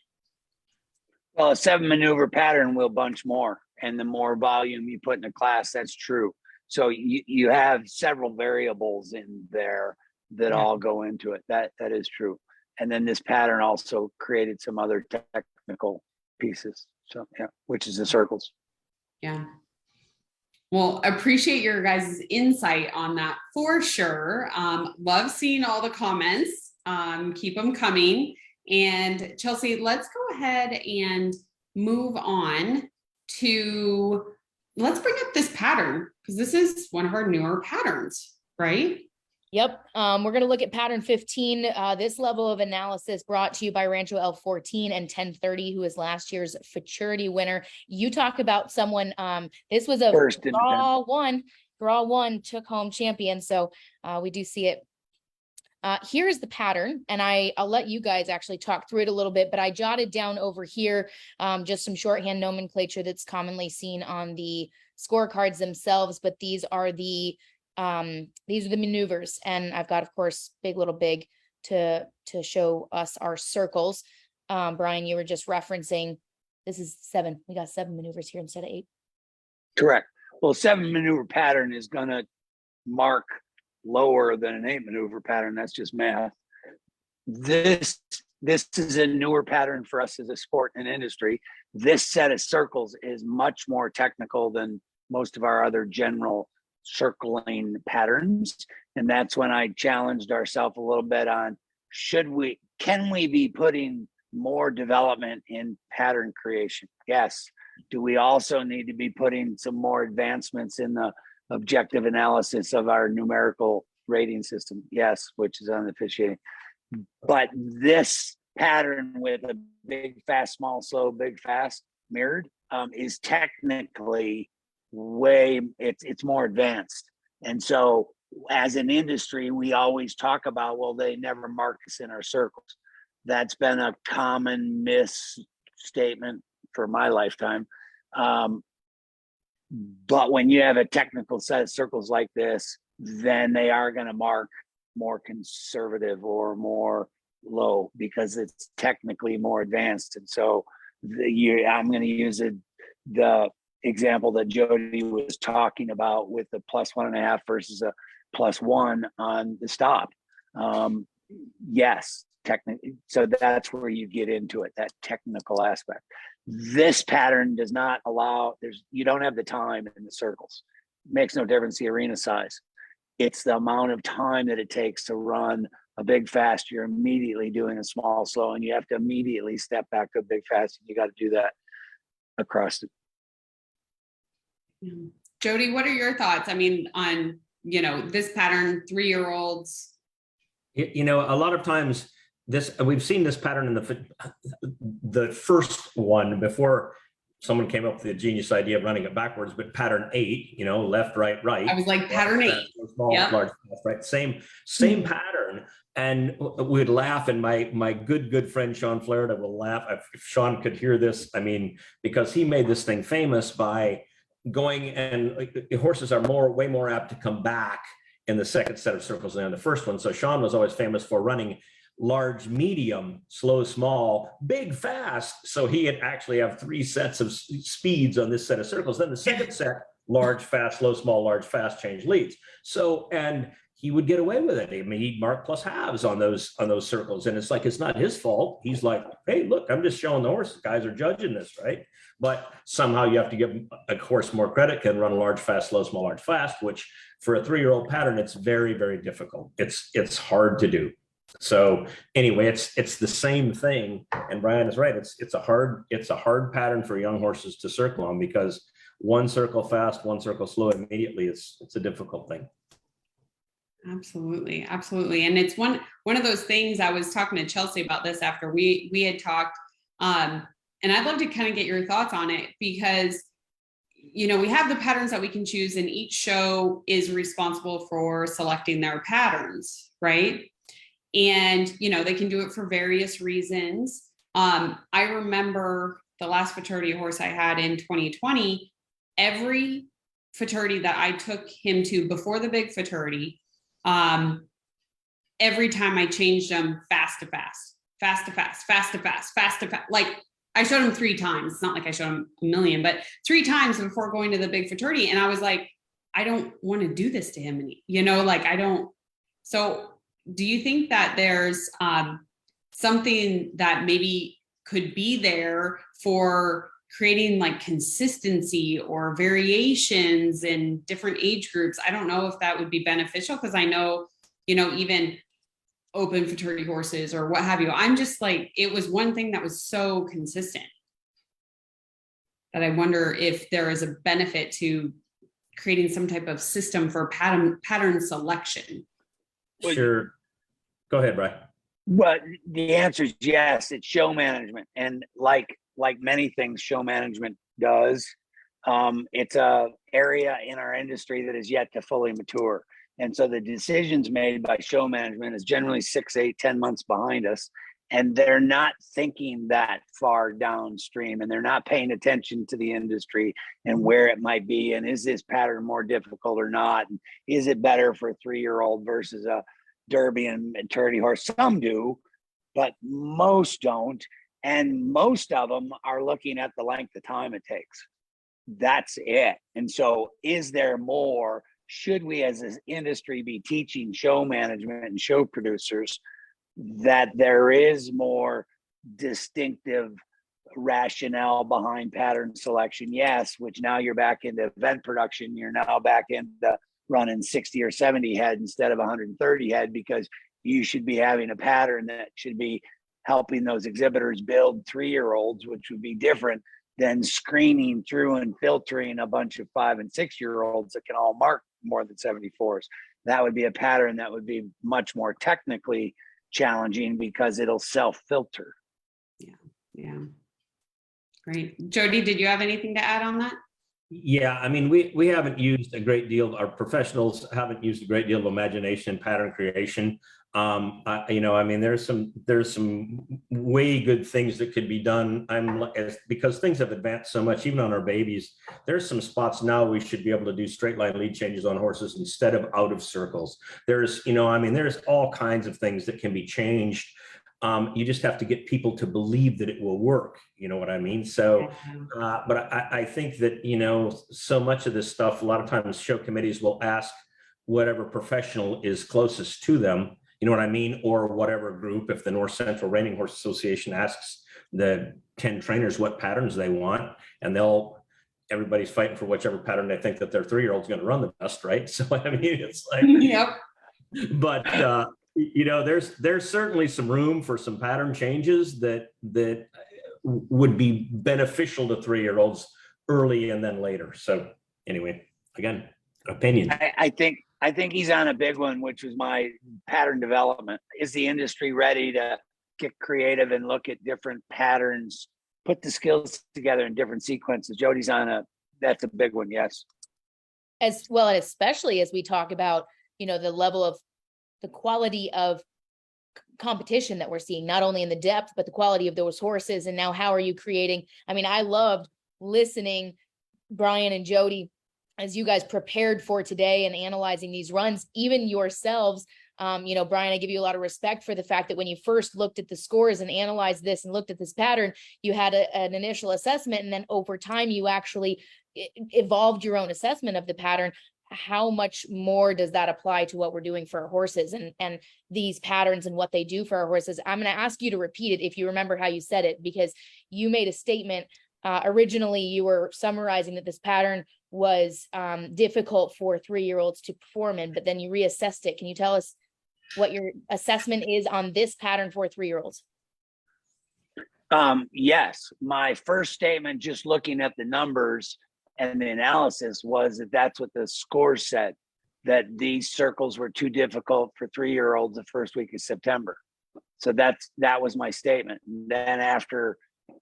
Speaker 3: Well, a 7 maneuver pattern will bunch more, and the more volume you put in a class, that's true. So you have several variables in there that all go into it. That is true. And then this pattern also created some other technical pieces. So yeah, which is the circles.
Speaker 1: Yeah. Well, appreciate your guys' insight on that for sure. Love seeing all the comments. Keep them coming. And Chelsea, let's go ahead and move on to, let's bring up this pattern, because this is one of our newer patterns, right?
Speaker 2: Yep. We're going to look at pattern 15. This level of analysis brought to you by Rancho El Fortin and 1030, who is last year's Futurity winner. You talk about someone, this was a draw one, took home champion. So we do see it. Here's the pattern, and I'll let you guys actually talk through it a little bit, but I jotted down over here just some shorthand nomenclature that's commonly seen on the scorecards themselves, but these are the maneuvers, and I've got, of course, big, little, big to show us our circles. Brian, you were just referencing, this is 7. We got 7 maneuvers here instead of 8. Correct.
Speaker 3: Well, 7 maneuver pattern is going to mark lower than an 8 maneuver pattern. That's just math. This is a newer pattern for us as a sport and industry. This set of circles is much more technical than most of our other general circling patterns. And that's when I challenged ourselves a little bit on, can we be putting more development in pattern creation? Yes. Do we also need to be putting some more advancements in the objective analysis of our numerical rating system? Yes, which is on the officiating. But this pattern with a big, fast, small, slow, big, fast mirrored is technically it's more advanced. And so as an industry, we always talk about, well, they never mark us in our circles. That's been a common misstatement for my lifetime. But when you have a technical set of circles like this, then they are going to mark more conservative or more low because it's technically more advanced. And so I'm going to use the example that Jody was talking about with the +1.5 versus a +1 on the stop. Yes, technically. So that's where you get into it, that technical aspect. This pattern does not allow, you don't have the time in the circles. It makes no difference the arena size. It's the amount of time that it takes to run a big fast. You're immediately doing a small slow, and you have to immediately step back to a big fast. You got to do that across the.
Speaker 1: Jody, what are your thoughts? I mean, on, this pattern, 3-year-olds.
Speaker 4: A lot of times we've seen this pattern in the first one before someone came up with the genius idea of running it backwards, but pattern 8, left, right, right.
Speaker 1: I was like, pattern 8.
Speaker 4: Small, yep. Large, right? Same pattern. And we'd laugh, and my good friend Sean Flaherty will laugh. If Sean could hear this, because he made this thing famous by going, and horses are way more apt to come back in the second set of circles than in the first one. So Sean was always famous for running large, medium, slow, small, big, fast. So he had actually have 3 sets of speeds on this set of circles. Then the second set, large, fast, slow, small, large, fast, change leads. So, and he would get away with it. He'd mark +halves on those circles. And it's like, it's not his fault. He's like, hey, look, I'm just showing the horse. The guys are judging this, right? But somehow you have to give a horse more credit, can run large, fast, slow, small, large, fast, which for a 3-year-old pattern, it's very, very difficult. It's hard to do. So anyway, it's the same thing. And Brian is right. It's a hard pattern for young horses to circle on, because one circle fast, one circle slow immediately. It's a difficult thing.
Speaker 1: Absolutely. Absolutely. And it's one of those things. I was talking to Chelsea about this after we had talked. And I'd love to kind of get your thoughts on it, because, we have the patterns that we can choose, and each show is responsible for selecting their patterns, right? And, they can do it for various reasons. I remember the last Futurity horse I had in 2020, every Futurity that I took him to before the big Futurity, every time I changed them fast to fast, fast to fast, fast to fast, fast to fast. Like, I showed him 3 times. It's not like I showed him a million, but 3 times before going to the big Futurity. And I was like, I don't want to do this to him. I don't. So do you think that there's something that maybe could be there for creating like consistency or variations in different age groups? I don't know if that would be beneficial, because I know, even open Futurity horses or what have you. I'm just like, it was one thing that was so consistent that I wonder if there is a benefit to creating some type of system for pattern selection.
Speaker 4: Sure. Go ahead, Brian.
Speaker 3: Well, the answer is yes. It's show management, and like many things, show management does. It's a area in our industry that is yet to fully mature, and so the decisions made by show management is generally 6, 8, 10 months behind us, and they're not thinking that far downstream, and they're not paying attention to the industry and where it might be, and is this pattern more difficult or not? And is it better for a 3-year-old versus a Derby and maturity horse? Some do, but most don't. And most of them are looking at the length of time it takes. That's it. And so is there more? Should we as an industry be teaching show management and show producers that there is more distinctive rationale behind pattern selection? Yes, which now you're back into event production. You're now back into running 60 or 70 head instead of 130 head, because you should be having a pattern that should be helping those exhibitors build 3-year-olds, which would be different than screening through and filtering a bunch of 5 and 6-year-olds that can all mark more than 74s. That would be a pattern that would be much more technically challenging because it'll self-filter.
Speaker 1: Yeah. Great. Jody, did you have anything to add on that?
Speaker 4: Yeah, I mean, we haven't used a great deal, our professionals haven't used a great deal of imagination and pattern creation. I mean, there's some way good things that could be done. Because things have advanced so much, even on our babies, there's some spots now we should be able to do straight line lead changes on horses instead of out of circles. There's all kinds of things that can be changed. You just have to get people to believe that it will work. You know what I mean? So, but I think that, so much of this stuff, a lot of times show committees will ask whatever professional is closest to them, you know what I mean? Or whatever group, if the North Central Reining Horse Association asks the 10 trainers what patterns they want, and everybody's fighting for whichever pattern they think that their 3-year-old's going to run the best, right? So, I mean, it's like,
Speaker 1: yep.
Speaker 4: But, there's certainly some room for some pattern changes that would be beneficial to 3-year-olds early and then later. So anyway, again, opinion.
Speaker 3: I think he's on a big one, which was my pattern development. Is the industry ready to get creative and look at different patterns, put the skills together in different sequences? Jody's that's a big one. Yes.
Speaker 2: As well, and especially as we talk about, the level of the quality of competition that we're seeing, not only in the depth, but the quality of those horses. And now how are you creating? I mean, I loved listening, Brian and Jody, as you guys prepared for today and analyzing these runs, even yourselves. Brian, I give you a lot of respect for the fact that when you first looked at the scores and analyzed this and looked at this pattern, you had an initial assessment. And then over time, you actually evolved your own assessment of the pattern. How much more does that apply to what we're doing for our horses and these patterns and what they do for our horses? I'm going to ask you to repeat it if you remember how you said it, because you made a statement. Originally, you were summarizing that this pattern was difficult for 3-year-olds to perform in, but then you reassessed it. Can you tell us what your assessment is on this pattern for 3-year-olds?
Speaker 3: Yes. My first statement, just looking at the numbers and the analysis, was that that's what the scores said, that these circles were too difficult for 3-year-olds the first week of September. So that was my statement. And then after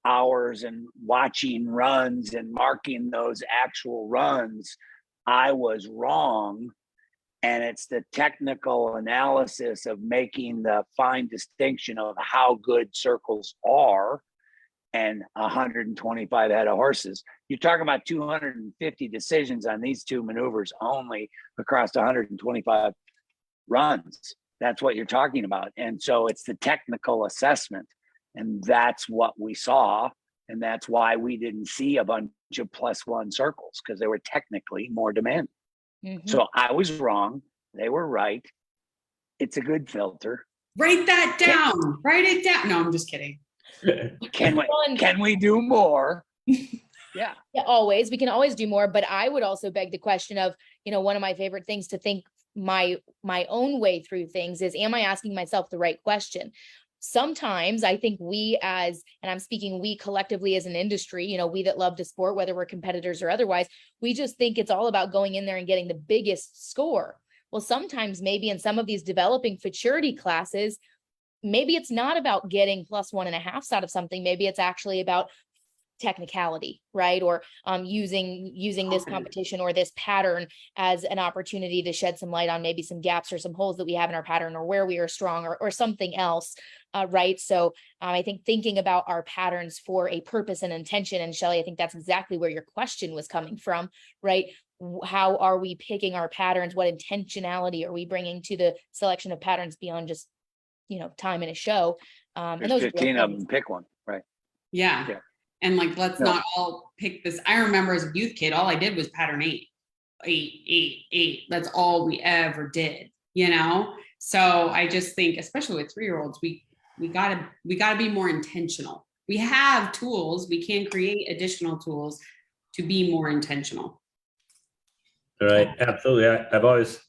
Speaker 3: hours and watching runs and marking those actual runs, I was wrong. And it's the technical analysis of making the fine distinction of how good circles are and 125 head of horses. You're talking about 250 decisions on these two maneuvers only across 125 runs. That's what you're talking about. And so it's the technical assessment. And that's what we saw. And that's why we didn't see a bunch of +1 circles, because they were technically more demanding. Mm-hmm. So I was wrong. They were right. It's a good filter.
Speaker 1: Write that down. Write it down. No, I'm just kidding.
Speaker 3: Can we do more? Yeah,
Speaker 2: always. We can always do more. But I would also beg the question of, one of my favorite things to think my own way through things is, am I asking myself the right question? Sometimes I think we and I'm speaking we collectively as an industry, you know, we that love the sport, whether we're competitors or otherwise, we just think it's all about going in there and getting the biggest score. Well, sometimes maybe in some of these developing futurity classes, maybe it's not about getting +1.5 out of something. Maybe it's actually about technicality, right? Or using this competition or this pattern as an opportunity to shed some light on maybe some gaps or some holes that we have in our pattern, or where we are strong, or something else, right? So I think thinking about our patterns for a purpose and intention, and Shelley, I think that's exactly where your question was coming from, right? How are we picking our patterns? What intentionality are we bringing to the selection of patterns beyond just, you know, time in a show? And
Speaker 3: There's
Speaker 2: those
Speaker 3: 15 of them, pick one, right?
Speaker 1: Yeah.
Speaker 3: Yeah.
Speaker 1: And like, let's not all pick this. I remember as a youth kid, all I did was pattern 8, 8, 8, 8. That's all we ever did, you know? So I just think, especially with 3-year-olds, we gotta be more intentional. We have tools, we can create additional tools to be more intentional.
Speaker 4: Right, absolutely. I've always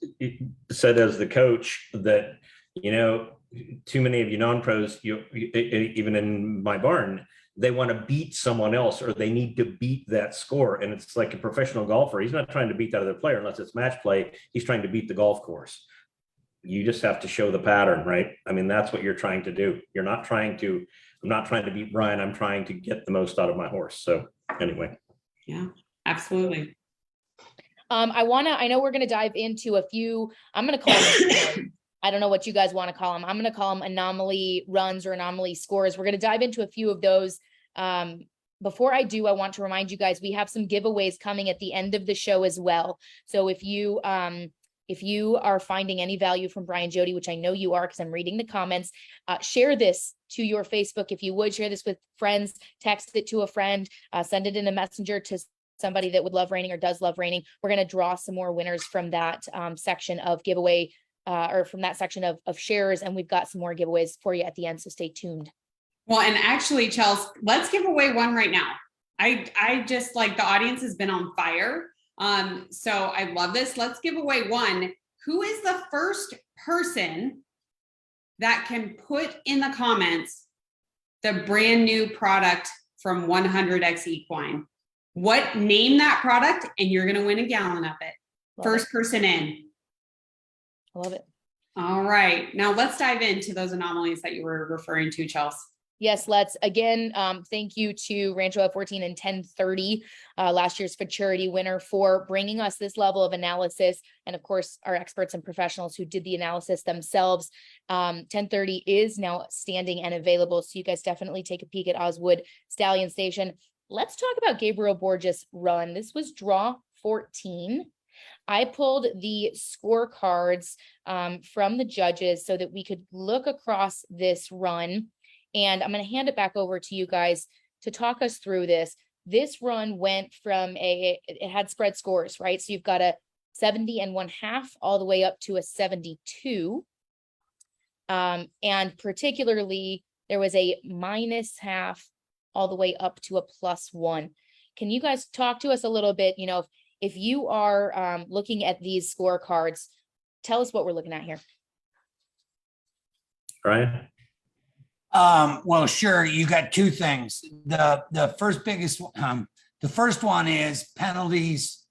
Speaker 4: said as the coach that, you know, too many of you non-pros, even in my barn, they want to beat someone else, or they need to beat that score. And it's like a professional golfer. He's not trying to beat that other player unless it's match play. He's trying to beat the golf course. You just have to show the pattern, right? I mean, that's what you're trying to do. I'm not trying to beat Brian. I'm trying to get the most out of my horse. So anyway.
Speaker 1: Yeah, absolutely.
Speaker 2: I know we're going to dive into a few, I'm going to call them, I don't know what you guys want to call them. I'm going to call them anomaly runs or anomaly scores. We're going to dive into a few of those. Before I do, I want to remind you guys, we have some giveaways coming at the end of the show as well. So if you are finding any value from Brian Jody, which I know you are because I'm reading the comments, share this to your Facebook. If you would share this with friends, text it to a friend, send it in a messenger to somebody that would love reining or does love reining. We're going to draw some more winners from that section of giveaway or from that section of shares. And we've got some more giveaways for you at the end. So stay tuned.
Speaker 1: Well, and actually, Chelsea, let's give away one right now. I just like, the audience has been on fire. So I love this. Let's give away one. Who is the first person that can put in the comments the brand new product from 100X Equine? Name that product, and you're going to win a gallon of it. First person in.
Speaker 2: I love it.
Speaker 1: All right. Now let's dive into those anomalies that you were referring to, Chelsea.
Speaker 2: Yes, let's. Again, thank you to Rancho El Fortin and 1030, last year's Futurity winner, for bringing us this level of analysis. And of course, our experts and professionals who did the analysis themselves. 1030 is now standing and available. So you guys definitely take a peek at Oswood Stallion Station. Let's talk about Gabriel Borges' run. This was draw 14. I pulled the scorecards from the judges so that we could look across this run. And I'm going to hand it back over to you guys to talk us through this. This run went from it had spread scores, right? So you've got a 70.5 all the way up to a 72. And particularly, there was a -0.5 all the way up to a +1. Can you guys talk to us a little bit? You know, if you are looking at these scorecards, tell us what we're looking at here.
Speaker 4: Brian?
Speaker 5: Well, sure. You got two things. The first one is penalties.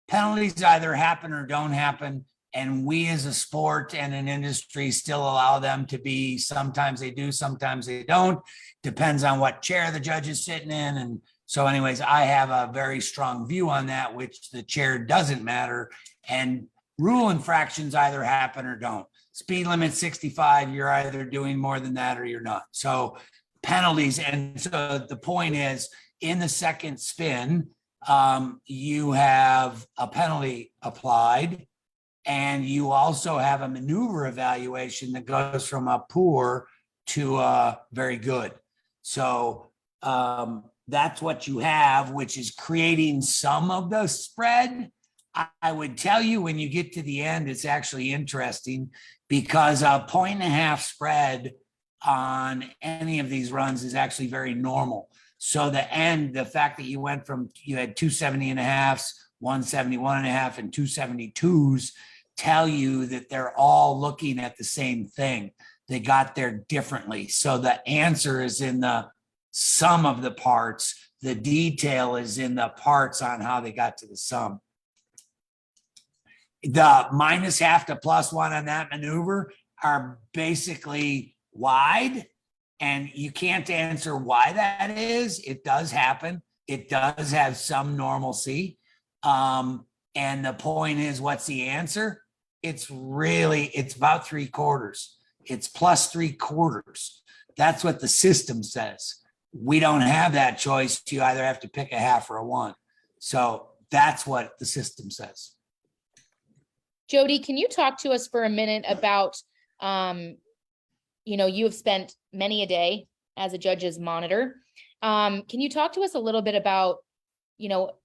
Speaker 5: Penalties either happen or don't happen. And we as a sport and an industry still allow them to be. Sometimes they do, sometimes they don't. Depends on what chair the judge is sitting in. And so anyways, I have a very strong view on that, which the chair doesn't matter. And rule infractions either happen or don't. Speed limit 65, you're either doing more than that or you're not. So penalties. And so the point is, in the second spin, you have a penalty applied, and you also have a maneuver evaluation that goes from a poor to a very good. So that's what you have, which is creating some of the spread. I would tell you, when you get to the end, it's actually interesting, because a 1.5 spread on any of these runs is actually very normal. So the fact that you went from, you had 270.5s, 171.5, and 272s, tell you that they're all looking at the same thing. They got there differently. So the answer is in the sum of the parts. The detail is in the parts on how they got to the sum. The -1/2 to +1 on that maneuver are basically wide, and you can't answer why that is. It does happen. It does have some normalcy. And the point is, what's the answer? It's about 3/4. It's +3/4. That's what the system says. We don't have that choice. You either have to pick a 1/2 or a 1. So that's what the system says.
Speaker 2: Jody, can you talk to us for a minute about, you have spent many a day as a judge's monitor. Can you talk to us a little bit about,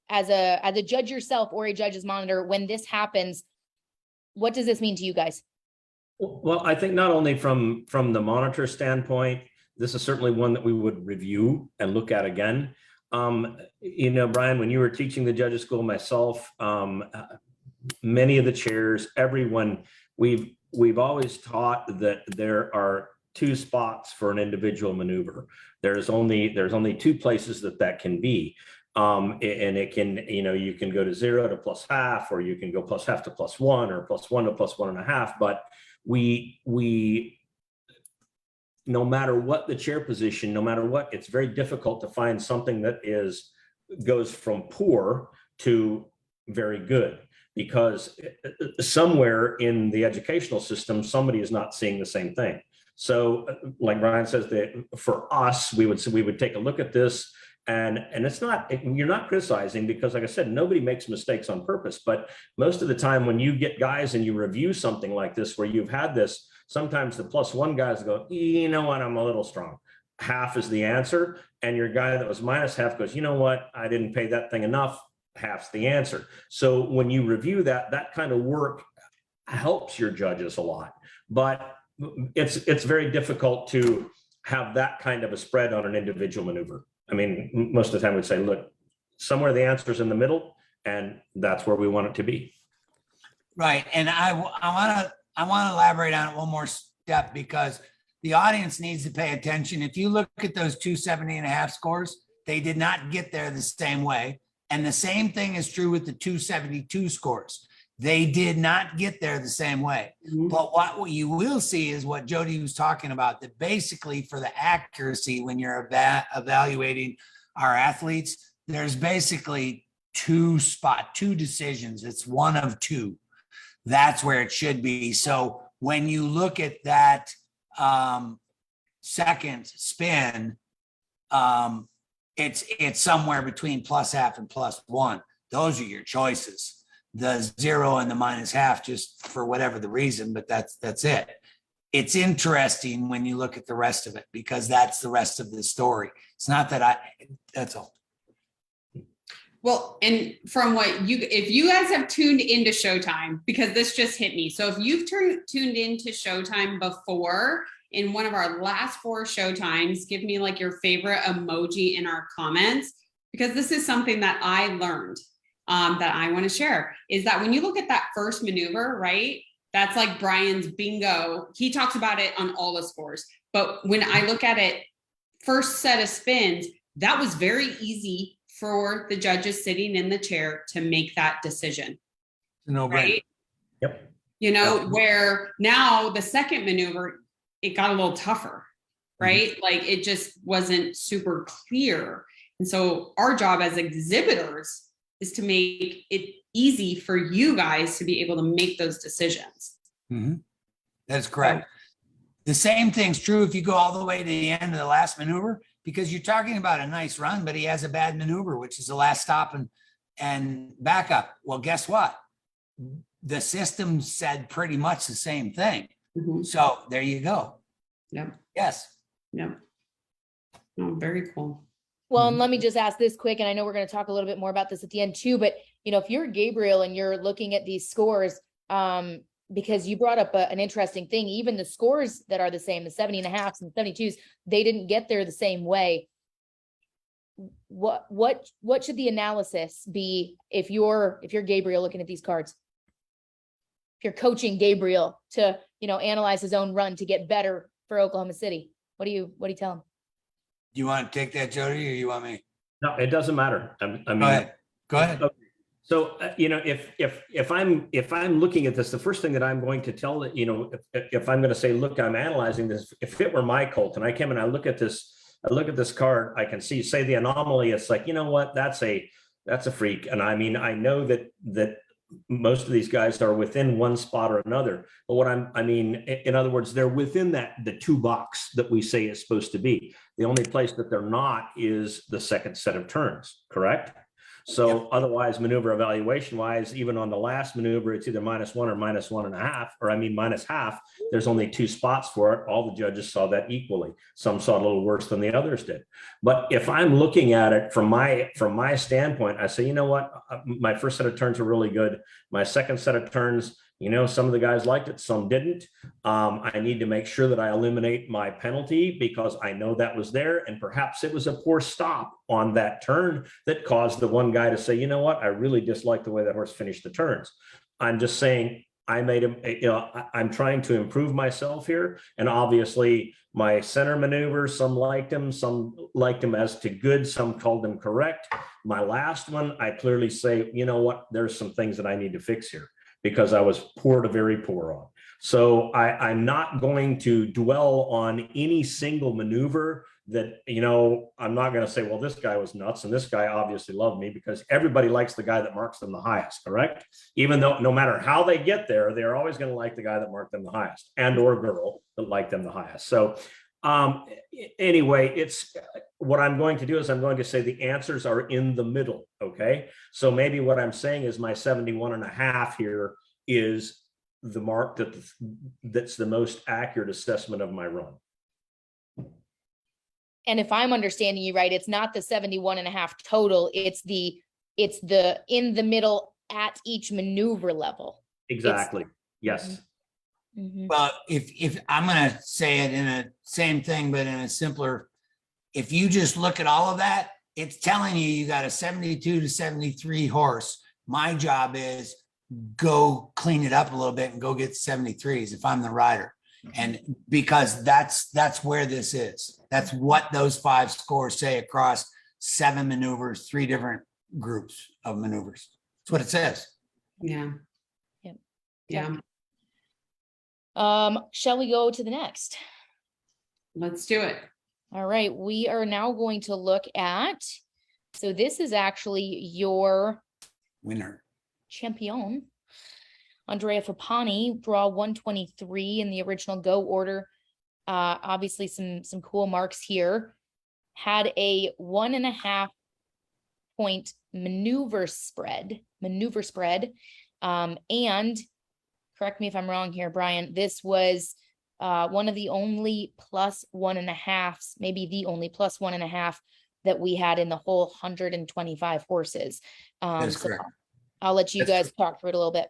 Speaker 2: as a judge yourself or a judge's monitor, when this happens, what does this mean to you guys?
Speaker 4: Well, I think not only from the monitor standpoint, this is certainly one that we would review and look at again. Brian, when you were teaching the judges school myself, many of the chairs, everyone, we've always taught that there are 2 spots for an individual maneuver. There's only 2 places that can be. And it can, you can go to 0 to +1/2, or you can go +1/2 to +1, or +1 to +1.5. But we, no matter what the chair position, no matter what, it's very difficult to find something that goes from poor to very good, because somewhere in the educational system, somebody is not seeing the same thing. So like Brian says, that for us, we would take a look at this, and it's not, you're not criticizing, because like I said, nobody makes mistakes on purpose. But most of the time when you get guys and you review something like this, where you've had this, sometimes the +1 guys go, you know what, I'm a little strong. 1/2 is the answer. And your guy that was -1/2 goes, you know what, I didn't pay that thing enough. 1/2's the answer. So when you review that kind of work helps your judges a lot. But it's very difficult to have that kind of a spread on an individual maneuver. I mean, most of the time we'd say, look, somewhere the answer's in the middle, and that's where we want it to be.
Speaker 5: Right. And I want to elaborate on it one more step, because the audience needs to pay attention. If you look at those 270.5 scores, they did not get there the same way. And the same thing is true with the 272 scores. They did not get there the same way. Mm-hmm. But what you will see is what Jody was talking about, that basically for the accuracy, when you're evaluating our athletes, there's basically two decisions. It's one of two. That's where it should be. So when you look at that second spin, it's somewhere between +1/2 and +1. Those are your choices. The 0 and the -1/2, just for whatever the reason, but that's it. It's interesting when you look at the rest of it, because that's the rest of the story. It's not that that's all.
Speaker 1: Well, and from if you guys have tuned into Showtime, because this just hit me. So if you've tuned into Showtime before, in one of our last 4 Showtimes, give me like your favorite emoji in our comments, because this is something that I learned that I want to share, is that when you look at that first maneuver, right, that's like Brian's bingo. He talks about it on all the scores. But when I look at it, first set of spins, that was very easy for the judges sitting in the chair to make that decision.
Speaker 5: No,
Speaker 1: right?
Speaker 4: Yep.
Speaker 1: Where now the second maneuver, it got a little tougher, right? Mm-hmm. Like it just wasn't super clear. And so our job as exhibitors is to make it easy for you guys to be able to make those decisions.
Speaker 5: Mm-hmm. That's correct. The same thing's true if you go all the way to the end of the last maneuver, because you're talking about a nice run, but he has a bad maneuver, which is the last stop and backup. Well, guess what? The system said pretty much the same thing. Mm-hmm. So there you go.
Speaker 1: Yep.
Speaker 5: Yes.
Speaker 1: Yep. Oh, very cool.
Speaker 2: Well, and let me just ask this quick, and I know we're going to talk a little bit more about this at the end too, but if you're Gabriel and you're looking at these scores, because you brought up an interesting thing, even the scores that are the same, the 70.5s and 72s, they didn't get there the same way. What should the analysis be if you're Gabriel looking at these cards? you're coaching Gabriel to, analyze his own run to get better for Oklahoma City? What do you tell him?
Speaker 5: Do you want to take that, Jody, or you want me?
Speaker 4: No, it doesn't matter. I mean,
Speaker 5: Go ahead.
Speaker 4: okay. So, if I'm looking at this, the first thing that I'm going to tell that, if I'm going to say, look, I'm analyzing this, if it were my colt and I came and I look at this card, I can say the anomaly. It's like, you know what, that's a freak. And I mean, I know that most of these guys are within one spot or another, but in other words, they're within the 2 box that we say is supposed to be. The only place that they're not is the second set of turns, correct? So
Speaker 5: Yep.
Speaker 4: Otherwise, maneuver evaluation wise, even on the last maneuver, it's either -1 or -1.5, or minus half. There's only 2 spots for it. All the judges saw that equally. Some saw it a little worse than the others did. But if I'm looking at it from my standpoint, I say, you know what, my first set of turns are really good. My second set of turns, some of the guys liked it, some didn't. I need to make sure that I eliminate my penalty because I know that was there. And perhaps it was a poor stop on that turn that caused the one guy to say, you know what, I really dislike the way that horse finished the turns. I'm just saying I made him, I'm trying to improve myself here. And obviously my center maneuvers, some liked him as to good, some called them correct. My last one, I clearly say, you know what, there's some things that I need to fix here, because I was poor to very poor on. So I'm not going to dwell on any single maneuver that, I'm not going to say, well, this guy was nuts and this guy obviously loved me, because everybody likes the guy that marks them the highest, correct? Even though no matter how they get there, they're always going to like the guy that marked them the highest, and or girl that liked them the highest. So anyway, it's what I'm going to do is I'm going to say the answers are in the middle. Okay. So maybe what I'm saying is my 71.5 here is the mark that's the most accurate assessment of my run.
Speaker 2: And if I'm understanding you right, it's not the 71.5 total. It's the in the middle at each maneuver level.
Speaker 4: Exactly. Yes.
Speaker 2: Mm-hmm.
Speaker 5: Well, if I'm going to say it in a same thing, but in a simpler, if you just look at all of that, it's telling you got a 72 to 73 horse. My job is go clean it up a little bit and go get 73s if I'm the rider. And because that's where this is. That's what those 5 scores say across 7 maneuvers, 3 different groups of maneuvers. That's what it says.
Speaker 1: Yeah.
Speaker 2: Yep.
Speaker 1: Yeah.
Speaker 2: Shall we go to the next?
Speaker 1: Let's do it.
Speaker 2: All right. We are now going to look at, so this is actually your
Speaker 5: Winner.
Speaker 2: champion, Andrea Fapani, draw 123 in the original go order. Obviously some cool marks here. Had a 1.5 point maneuver spread. And correct me if I'm wrong here, Brian, this was one of the only +1.5s, maybe the only +1.5 that we had in the whole 125 horses.
Speaker 5: That's
Speaker 2: so
Speaker 5: correct.
Speaker 2: I'll let you guys talk through it a little bit.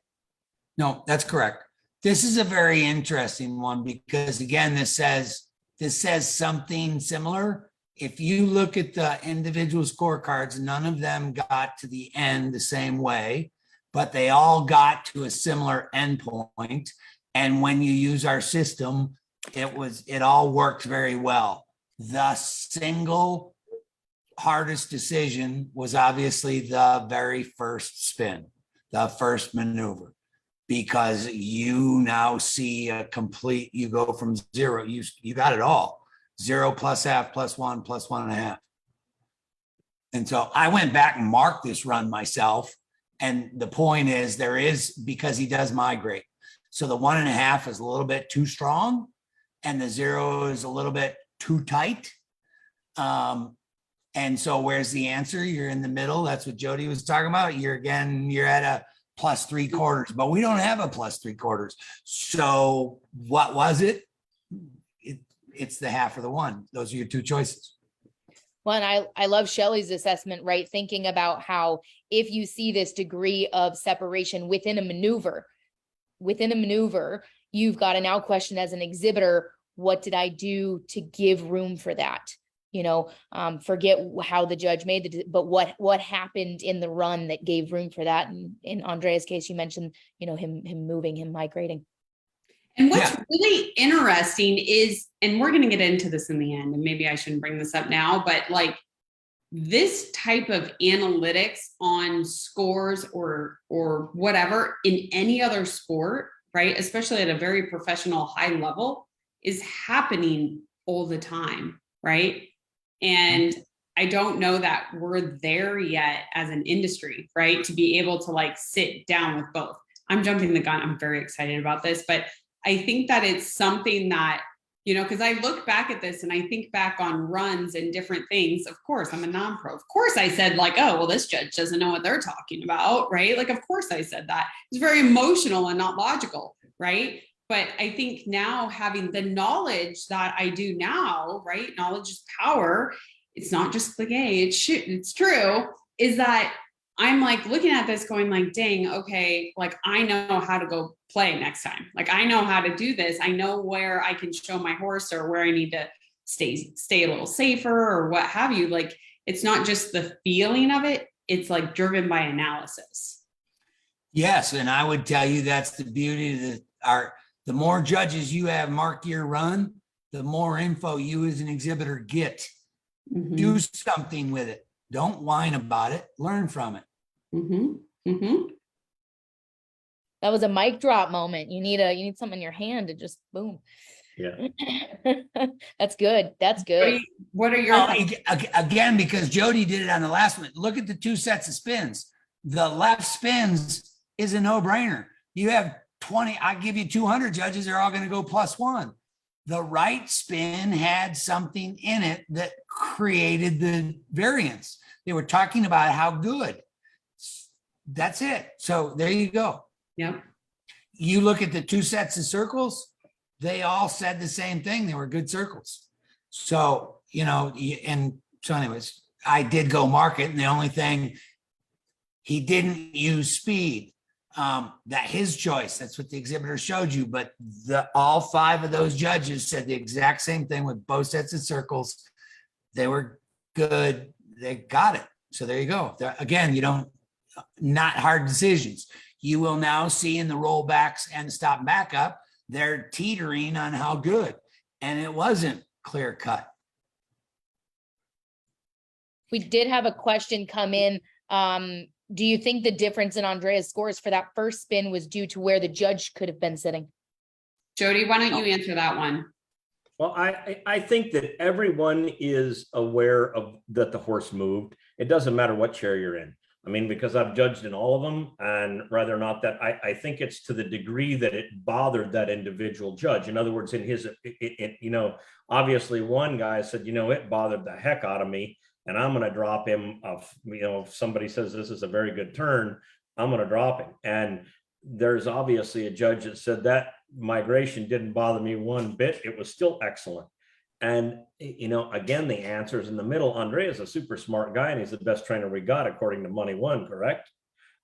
Speaker 5: No, that's correct. This is a very interesting one because again, this says something similar. If you look at the individual scorecards, none of them got to the end the same way, but they all got to a similar endpoint. And when you use our system, it all worked very well. The single hardest decision was obviously the very first spin, the first maneuver, because you now see a complete, you go from 0, you got it all. 0 +half +1 +1.5. And so I went back and marked this run myself. And the point is because he does migrate. So the 1.5 is a little bit too strong and the 0 is a little bit too tight. And so where's the answer? You're in the middle. That's what Jody was talking about. You're at a +3/4, but we don't have a +3/4. So what was it? It's the half or the 1. Those are your 2 choices.
Speaker 2: Well, and I love Shelley's assessment, right? Thinking about how if you see this degree of separation within a maneuver, you've got to now question as an exhibitor, what did I do to give room for that? forget how the judge made but what happened in the run that gave room for that. And in Andrea's case, you mentioned, him moving, him migrating.
Speaker 1: And what's really interesting is, and we're going to get into this in the end, and maybe I shouldn't bring this up now, but like this type of analytics on scores or whatever in any other sport, right? Especially at a very professional high level, is happening all the time, right? And I don't know that we're there yet as an industry, right? To be able to like sit down with both. I'm jumping the gun. I'm very excited about this, but I think that it's something that, because I look back at this and I think back on runs and different things. Of course, I'm a non-pro. Of course, I said like, oh, well, this judge doesn't know what they're talking about, right? Like, of course I said that. It's very emotional and not logical, right? But I think now having the knowledge that I do now, right? Knowledge is power. It's not just cliche, it's true, is that I'm like looking at this going like, dang, okay, like I know how to go play next time. Like I know how to do this. I know where I can show my horse or where I need to stay a little safer or what have you. Like it's not just the feeling of it. It's like driven by analysis.
Speaker 5: Yes. And I would tell you that's the beauty of the more judges you have mark your run, the more info you as an exhibitor get.
Speaker 1: Mm-hmm.
Speaker 5: Do something with it. Don't whine about it. Learn from it.
Speaker 1: Mm-hmm. Mm-hmm.
Speaker 2: That was a mic drop moment. You need something in your hand to just boom.
Speaker 4: Yeah.
Speaker 2: That's good. That's good.
Speaker 1: What are your
Speaker 5: again, because Jody did it on the last one. Look at the two sets of spins. The left spins is a no-brainer. You have 20, I give you 200 judges, they're all going to go +1. The right spin had something in it that created the variance. They were talking about how good. That's it. So there you go.
Speaker 1: Yep.
Speaker 5: You look at the two sets of circles, they all said the same thing. They were good circles. So, and so anyways, I did go mark it. And the only thing, he didn't use speed. That his choice. That's what the exhibitor showed you. But all 5 of those judges said the exact same thing with both sets of circles. They were good. They got it. So there you go. Again, not hard decisions. You will now see in the rollbacks and stop and back up, they're teetering on how good. And it wasn't clear cut.
Speaker 2: We did have a question come in. Do you think the difference in Andrea's scores for that first spin was due to where the judge could have been sitting?
Speaker 1: Jody, why don't you answer that one?
Speaker 4: Well, I think that everyone is aware of that the horse moved. It doesn't matter what chair you're in. I mean, because I've judged in all of them, and rather not that, I think it's to the degree that it bothered that individual judge. In other words, in his, obviously one guy said, it bothered the heck out of me, and I'm going to drop him. If somebody says this is a very good turn, I'm going to drop him. And there's obviously a judge that said that migration didn't bother me one bit. It was still excellent. And, again, the answer is in the middle. Andre is a super smart guy, and he's the best trainer we got, according to Money One, correct?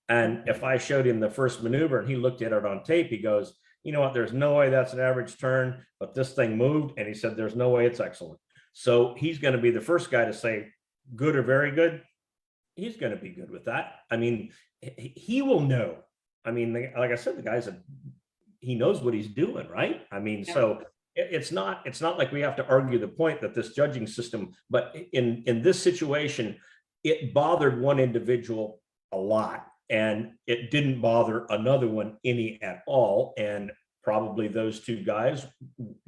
Speaker 4: And if I showed him the first maneuver and he looked at it on tape, he goes, you know what, there's no way that's an average turn, but this thing moved. And he said, there's no way it's excellent. So he's going to be the first guy to say good or very good. He's going to be good with that. I mean, he will know. I mean, like I said, the guy's he knows what he's doing, right? I mean, so it's not like we have to argue the point that this judging system, but in this situation, it bothered one individual a lot, and it didn't bother another one any at all. And probably those two guys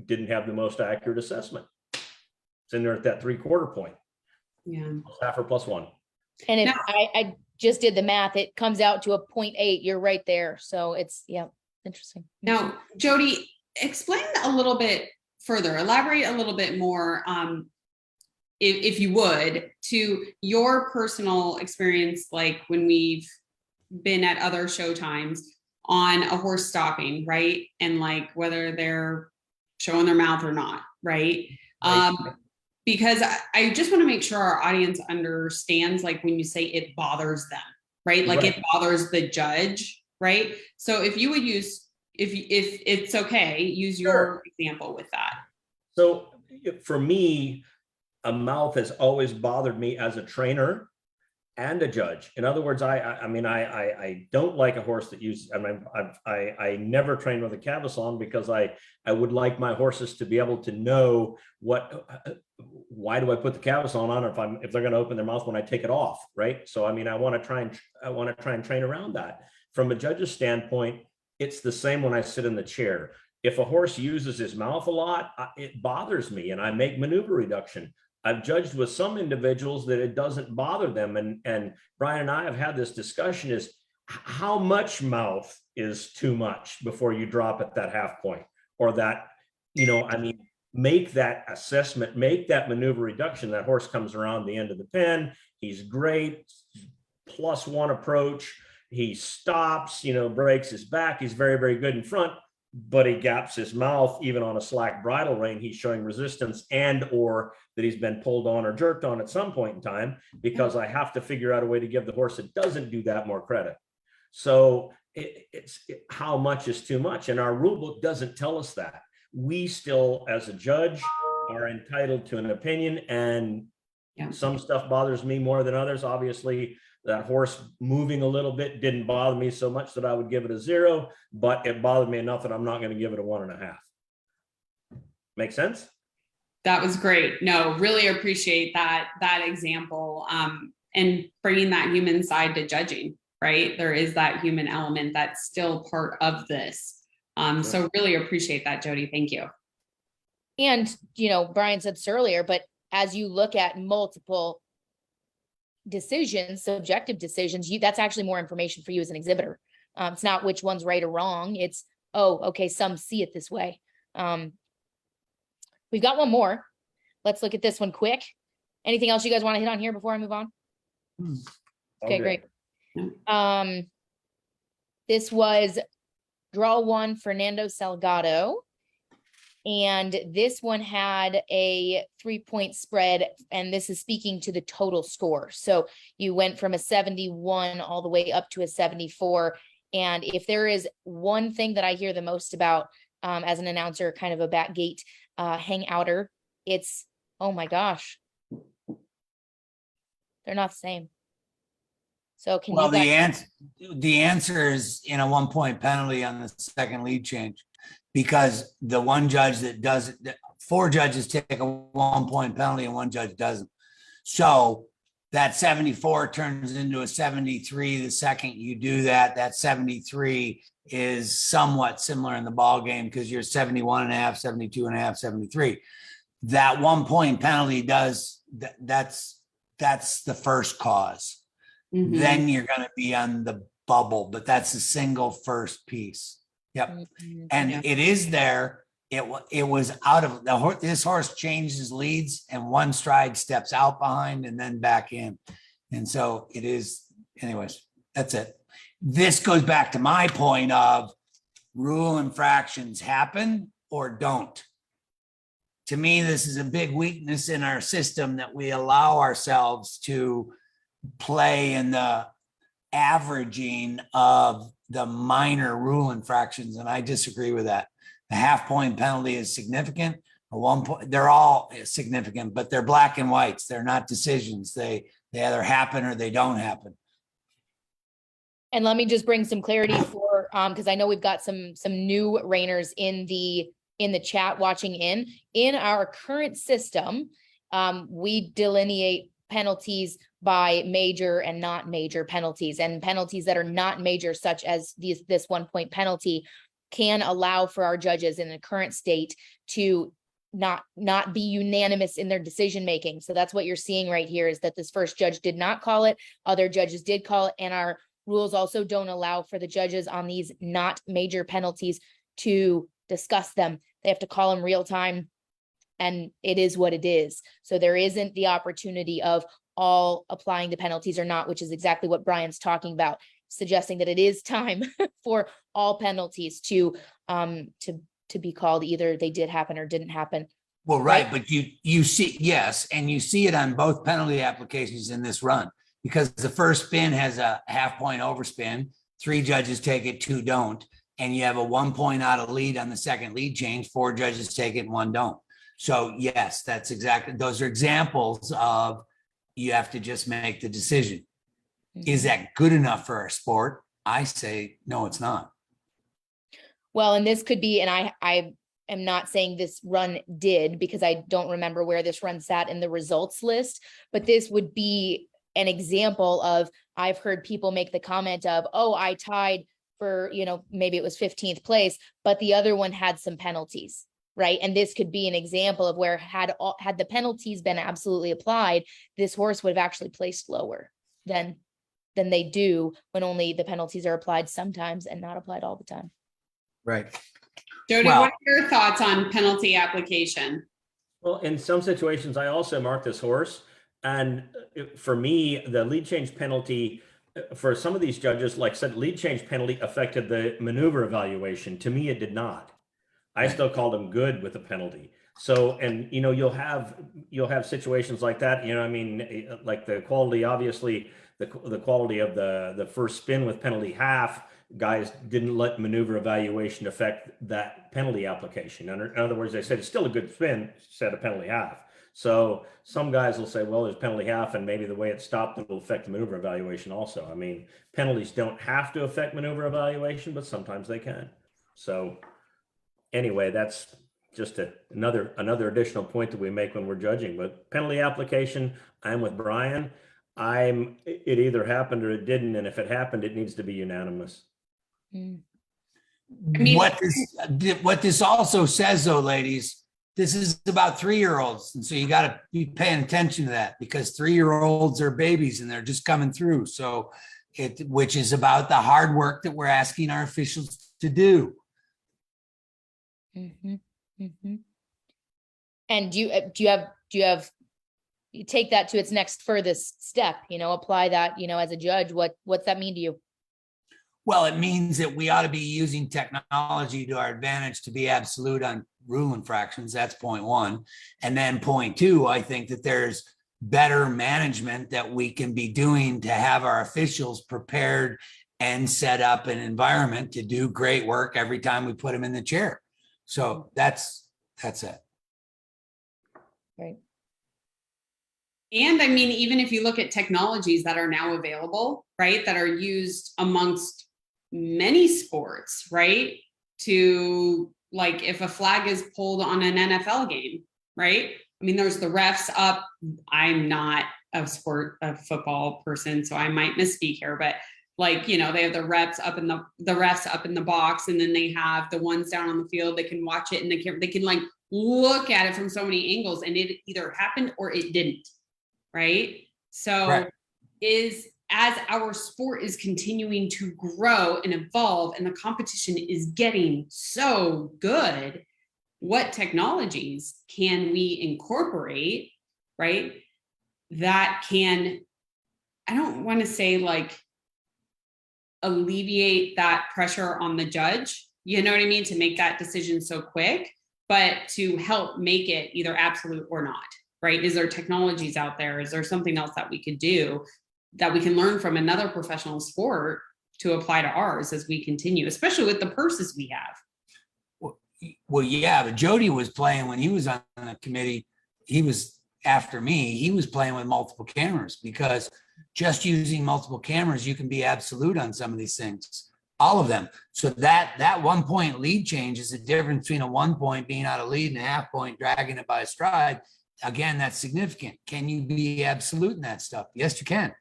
Speaker 4: didn't have the most accurate assessment. It's in there at that 3/4 point.
Speaker 1: Yeah.
Speaker 4: Half or +1.
Speaker 2: And if I just did the math, it comes out to a 0.8. You're right there. So it's, interesting.
Speaker 1: Now, Jody, explain a little bit further, elaborate a little bit more, if you would, to your personal experience, like when we've been at other show times on a horse stopping, right? And like whether they're showing their mouth or not, right? Because I just want to make sure our audience understands, like when you say it bothers them, right? Like it bothers the judge, right? So if you would use, if it's okay, use your example with that.
Speaker 4: So for me, a mouth has always bothered me as a trainer and a judge. In other words, I don't like a horse that uses, I never train with a cavesson because I would like my horses to be able to know why do I put the cavesson on if they're going to open their mouth when I take it off, right? So, I want to try and train around that. From a judge's standpoint, it's the same when I sit in the chair. If a horse uses his mouth a lot, it bothers me and I make maneuver reduction. I've judged with some individuals that it doesn't bother them. And Brian and I have had this discussion is how much mouth is too much before you drop at that half point or that, make that assessment, make that maneuver reduction. That horse comes around the end of the pen. He's great, +1 approach. He stops, breaks his back. He's very, very good in front, but he gaps his mouth even on a slack bridle rein. He's showing resistance and or that he's been pulled on or jerked on at some point in time, because I have to figure out a way to give the horse that doesn't do that more credit. So it's how much is too much. And our rule book doesn't tell us that. We still, as a judge, are entitled to an opinion, and some stuff bothers me more than others. Obviously, that horse moving a little bit didn't bother me so much that I would give it a 0, but it bothered me enough that I'm not going to give it a 1.5. Make sense?
Speaker 1: That was great. No, really appreciate that example, and bringing that human side to judging, right? There is that human element that's still part of this. So really appreciate that, Jody. Thank you.
Speaker 2: And, Brian said this earlier, but as you look at multiple decisions, subjective decisions, that's actually more information for you as an exhibitor. It's not which one's right or wrong. It's, okay, some see it this way. We've got one more. Let's look at this one quick. Anything else you guys want to hit on here before I move on? Okay, great. This was draw 1, Fernando Salgado. And this one had a 3-point spread, and this is speaking to the total score. So you went from a 71 all the way up to a 74. And if there is one thing that I hear the most about as an announcer, kind of a back gate hangouter, it's, oh my gosh, they're not the same. So can you guys...
Speaker 5: the answer is in a 1-point penalty on the second lead change, because the one judge that does it, 4 judges take a 1-point penalty and 1 judge doesn't. So that 74 turns into a 73. The second you do that, that 73 is somewhat similar in the ball game because you're 71.5, 72.5, 73. That 1-point penalty does that's the first cause. Mm-hmm. Then you're going to be on the bubble, but that's a single first piece. Yep. Mm-hmm. And it is there. It was out of the horse. This horse changes leads and 1 stride steps out behind and then back in. And so it is, anyways, that's it. This goes back to my point of rule infractions happen or don't. To me, this is a big weakness in our system that we allow ourselves to play in the averaging of the minor rule infractions. And I disagree with that. The half-point penalty is significant. A 1 point, they're all significant, but they're black and whites. They're not decisions. They either happen or they don't happen.
Speaker 2: And let me just bring some clarity for, because I know we've got some new Reiners in the chat watching in our current system. We delineate penalties by major and not major penalties, and penalties that are not major, such as this 1-point penalty, can allow for our judges in the current state to not be unanimous in their decision making. So that's what you're seeing right here, is that this first judge did not call it, other judges did call it, and our rules also don't allow for the judges on these not major penalties to discuss them. They have to call them real time, and it is what it is. So there isn't the opportunity of all applying the penalties or not, which is exactly what Brian's talking about, suggesting that it is time for all penalties to be called. Either they did happen or didn't happen.
Speaker 5: Well, right. But you see, yes. And you see it on both penalty applications in this run, because the first spin has a half-point overspin. 3 judges take it, 2 don't. And you have a 1 point out of lead on the second lead change. 4 judges take it and 1 don't. So yes, that's exactly, those are examples of, you have to just make the decision. Is that good enough for our sport? I say, no, it's not.
Speaker 2: Well, and this could be, and I am not saying this run did, because I don't remember where this run sat in the results list, but this would be an example of, I've heard people make the comment of, oh, I tied for, maybe it was 15th place, but the other one had some penalties, right? And this could be an example of where had the penalties been absolutely applied, this horse would have actually placed lower than they do when only the penalties are applied sometimes and not applied all the time.
Speaker 5: Right.
Speaker 1: Jody,
Speaker 5: Well-
Speaker 1: what are your thoughts on penalty application?
Speaker 4: Well, in some situations, I also mark this horse. And for me, the lead change penalty for some of these judges, like said, lead change penalty affected the maneuver evaluation. To me, it did not. I still called him good with the penalty. So, and you'll have situations like that. I mean, like the quality, obviously, the quality of the first spin with penalty half, guys didn't let maneuver evaluation affect that penalty application. In other words, they said it's still a good spin, set a penalty half. So some guys will say, well, there's penalty half, and maybe the way it stopped will affect the maneuver evaluation also. I mean, penalties don't have to affect maneuver evaluation, but sometimes they can. So anyway, that's just another additional point that we make when we're judging. But penalty application, I'm with Brian. It either happened or it didn't, and if it happened, it needs to be unanimous.
Speaker 1: I mean-
Speaker 5: What this also says, though, ladies, this is about 3-year-olds, and so you got to be paying attention to that, because 3-year-olds are babies and they're just coming through. So which is about the hard work that we're asking our officials to do.
Speaker 2: Mm-hmm. Mm-hmm. And do you take that to its next furthest step, apply that, as a judge, what's that mean to you?
Speaker 5: Well, it means that we ought to be using technology to our advantage to be absolute on rule infractions. That's point one. And then point two, I think that there's better management that we can be doing to have our officials prepared and set up an environment to do great work every time we put them in the chair. So that's it.
Speaker 2: Right.
Speaker 1: And I mean, even if you look at technologies that are now available, right, that are used amongst many sports, right, to, like, if a flag is pulled on an NFL game, right? I mean, there's the refs up. I'm not a football person, so I might misspeak here, but like, they have the refs up in the box, and then they have the ones down on the field. They can watch it, and they can like look at it from so many angles, and it either happened or it didn't. Right. So
Speaker 5: Right.
Speaker 1: As our sport is continuing to grow and evolve, and the competition is getting so good, what technologies can we incorporate, right? That can, I don't want to say like alleviate that pressure on the judge, you know what I mean? To make that decision so quick, but to help make it either absolute or not. Right? Is there technologies out there? Is there something else that we could do that we can learn from another professional sport to apply to ours as we continue, especially with the purses we have?
Speaker 5: Well, yeah, but Jody was playing when he was on the committee. He was after me. He was playing with multiple cameras, because just using multiple cameras, you can be absolute on some of these things, all of them. So that 1 point lead change is the difference between a 1 point being out of lead and a half point dragging it by a stride. Again, that's significant. Can you be absolute in that stuff? Yes, you can.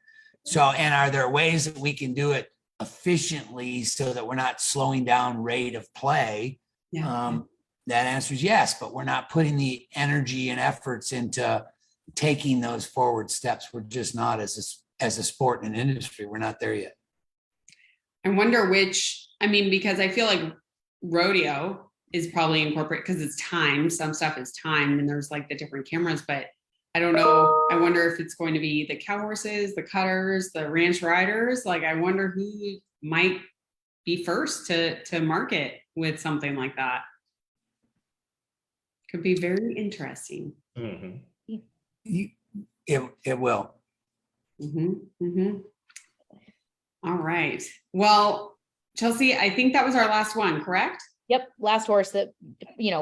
Speaker 5: So, and are there ways that we can do it efficiently so that we're not slowing down rate of play?
Speaker 1: Yeah.
Speaker 5: That answer is yes, but we're not putting the energy and efforts into taking those forward steps. We're just not, as a sport and an industry, we're not there yet.
Speaker 1: I wonder because I feel like rodeo is probably incorporated because it's timed. Some stuff is timed, and there's like the different cameras, but I don't know. I wonder if it's going to be the cow horses, the cutters, the ranch riders. Like, I wonder who might be first to market with something like that. Could be very interesting.
Speaker 4: Mm-hmm.
Speaker 5: It will.
Speaker 1: Mm-hmm, mm-hmm. All right. Well, Chelsea, I think that was our last one, correct?
Speaker 2: Yep, last horse that,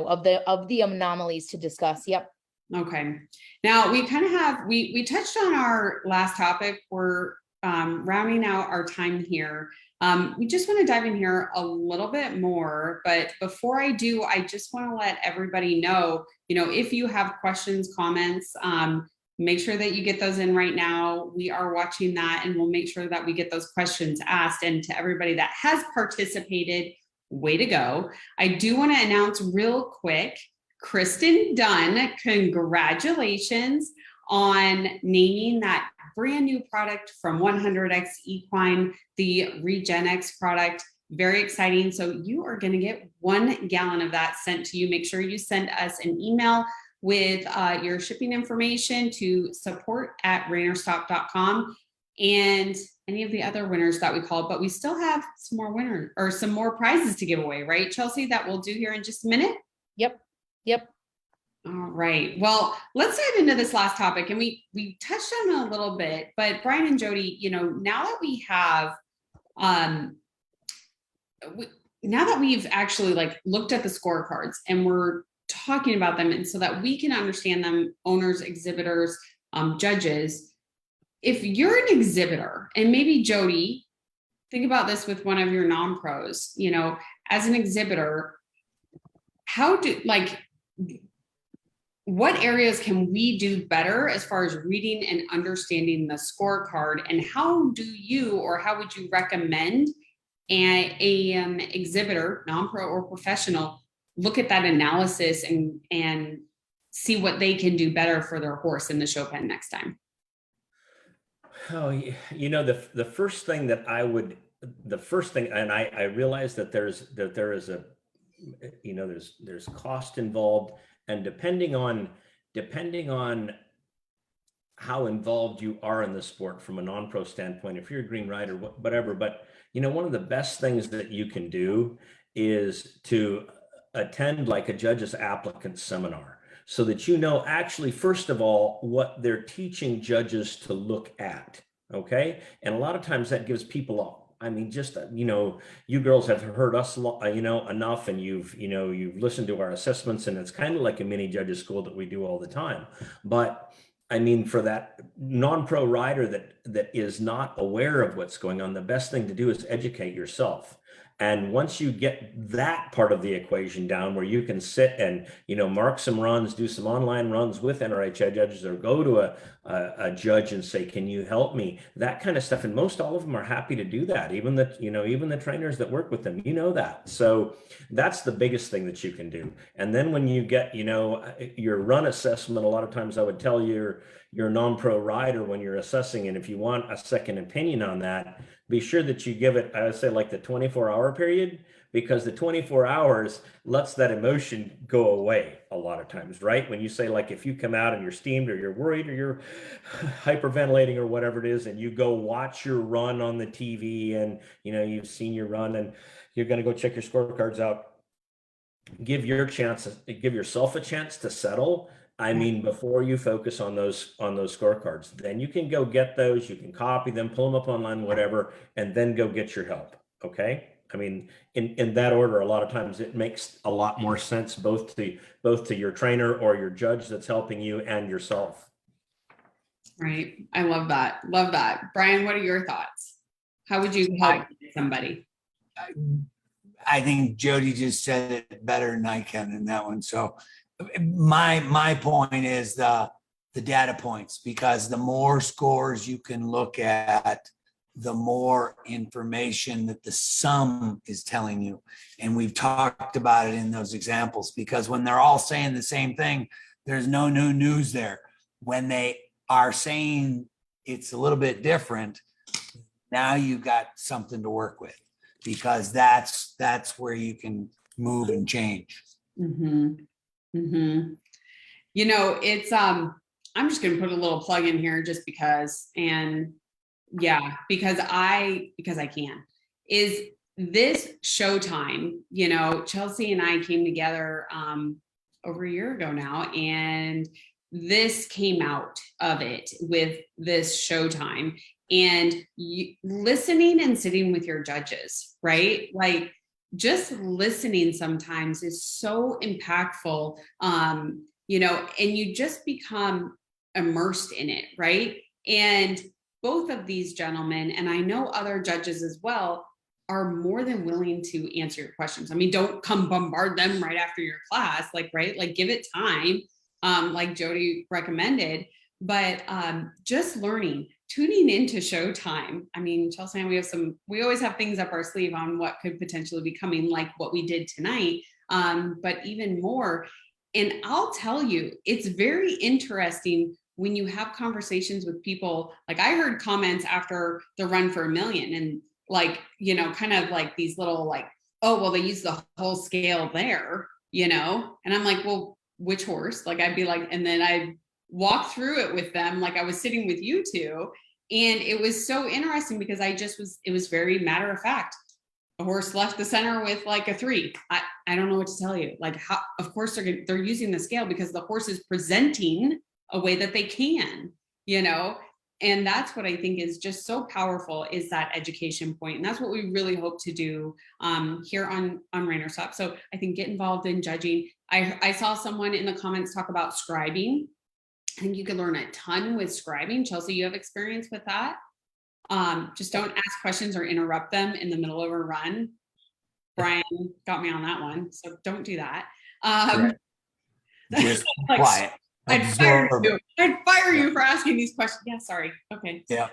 Speaker 2: of the anomalies to discuss. Yep.
Speaker 1: Okay. Now we kind of have, we touched on our last topic. We're rounding out our time here. We just want to dive in here a little bit more, but before I do, I just want to let everybody know, if you have questions, comments, make sure that you get those in right now. We are watching that, and we'll make sure that we get those questions asked. And to everybody that has participated, way to go. I do want to announce real quick, Kristen Dunn, congratulations on naming that brand new product from 100X Equine, the Regen-X product. Very exciting. So you are going to get 1 gallon of that sent to you. Make sure you send us an email with your shipping information to support@ReinerStop.com and any of the other winners that we called, but we still have some more winners or some more prizes to give away, right, Chelsea, that we'll do here in just a minute?
Speaker 2: Yep.
Speaker 1: All right. Well, let's dive into this last topic. And we touched on it a little bit, but Brian and Jody, now that we have, now that we've actually looked at the scorecards and we're talking about them, and so that we can understand them, owners, exhibitors, judges, if you're an exhibitor, and maybe Jody, think about this with one of your non-pros, as an exhibitor, what areas can we do better as far as reading and understanding the scorecard, and how would you recommend an exhibitor, non-pro or professional, look at that analysis and see what they can do better for their horse in the show pen next time?
Speaker 4: Oh, the first thing that and I realize that there's cost involved, and depending on how involved you are in the sport from a non-pro standpoint, if you're a green rider, whatever, but one of the best things that you can do is to attend a judge's applicant seminar, so that actually, first of all, what they're teaching judges to look at. Okay. And a lot of times that gives people you girls have heard us, enough, and you've listened to our assessments, and it's kind of like a mini judges school that we do all the time. But for that non-pro rider that is not aware of what's going on, the best thing to do is educate yourself. And once you get that part of the equation down, where you can sit and, mark some runs, do some online runs with NRHA judges, or go to a judge and say, can you help me? That kind of stuff. And most all of them are happy to do that. Even the trainers that work with them, that. So that's the biggest thing that you can do. And then when you get, your run assessment, a lot of times I would tell your non-pro rider, when you're assessing, and if you want a second opinion on that, be sure that you give it, I would say, the 24-hour period, because the 24 hours lets that emotion go away a lot of times, right? When you say, if you come out and you're steamed, or you're worried, or you're hyperventilating, or whatever it is, and you go watch your run on the TV, and, you've seen your run, and you're going to go check your scorecards out, give yourself a chance to settle. Before you focus on those scorecards, then you can go get those, you can copy them, pull them up online, whatever, and then go get your help. Okay. In that order, a lot of times it makes a lot more sense, both to your trainer or your judge that's helping you, and yourself.
Speaker 1: Right. I love that. Love that. Brian, what are your thoughts? How would you help somebody?
Speaker 5: I think Jody just said it better than I can in that one. So my point is the data points, because the more scores you can look at, the more information that the sum is telling you. And we've talked about it in those examples, because when they're all saying the same thing, there's no new news there. When they are saying it's a little bit different, now you've got something to work with, because that's where you can move and change.
Speaker 1: Mm-hmm. Mm-hmm. It's I'm just gonna put a little plug in here just because, and because I can, is this showtime. Chelsea and I came together over a year ago now, and this came out of it with this showtime, and listening and sitting with your judges, right? just listening sometimes is so impactful, you know, and you just become immersed in it, right? And both of these gentlemen, and I know other judges as well, are more than willing to answer your questions. I mean, don't come bombard them right after your class, like, right? Like, give it time, like Jody recommended, but just learning, tuning into Showtime. I mean, Chelsea and we always have things up our sleeve on what could potentially be coming, like what we did tonight, but even more. And I'll tell you, it's very interesting when you have conversations with people. Like, I heard comments after the Run for a Million, and like, you know, kind of like these little like, oh, well, they use the whole scale there, you know? And I'm like, well, which horse? Like, I'd be like, and then I'd walk through it with them, like I was sitting with you two. And it was so interesting because it was very matter of fact. A horse left the center with like a 3. I don't know what to tell you. Like, how, of course they're using the scale because the horse is presenting a way that they can, you know? And that's what I think is just so powerful, is that education point. And that's what we really hope to do here on ReinerStop. So I think get involved in judging. I saw someone in the comments talk about scribing. I think you could learn a ton with scribing. Chelsea, you have experience with that. Just don't ask questions or interrupt them in the middle of a run. Brian got me on that one, so don't do that.
Speaker 5: Just
Speaker 1: like,
Speaker 5: quiet.
Speaker 1: I'd fire you. I'd fire you for asking these questions. Yeah, sorry. Okay.
Speaker 5: Yeah.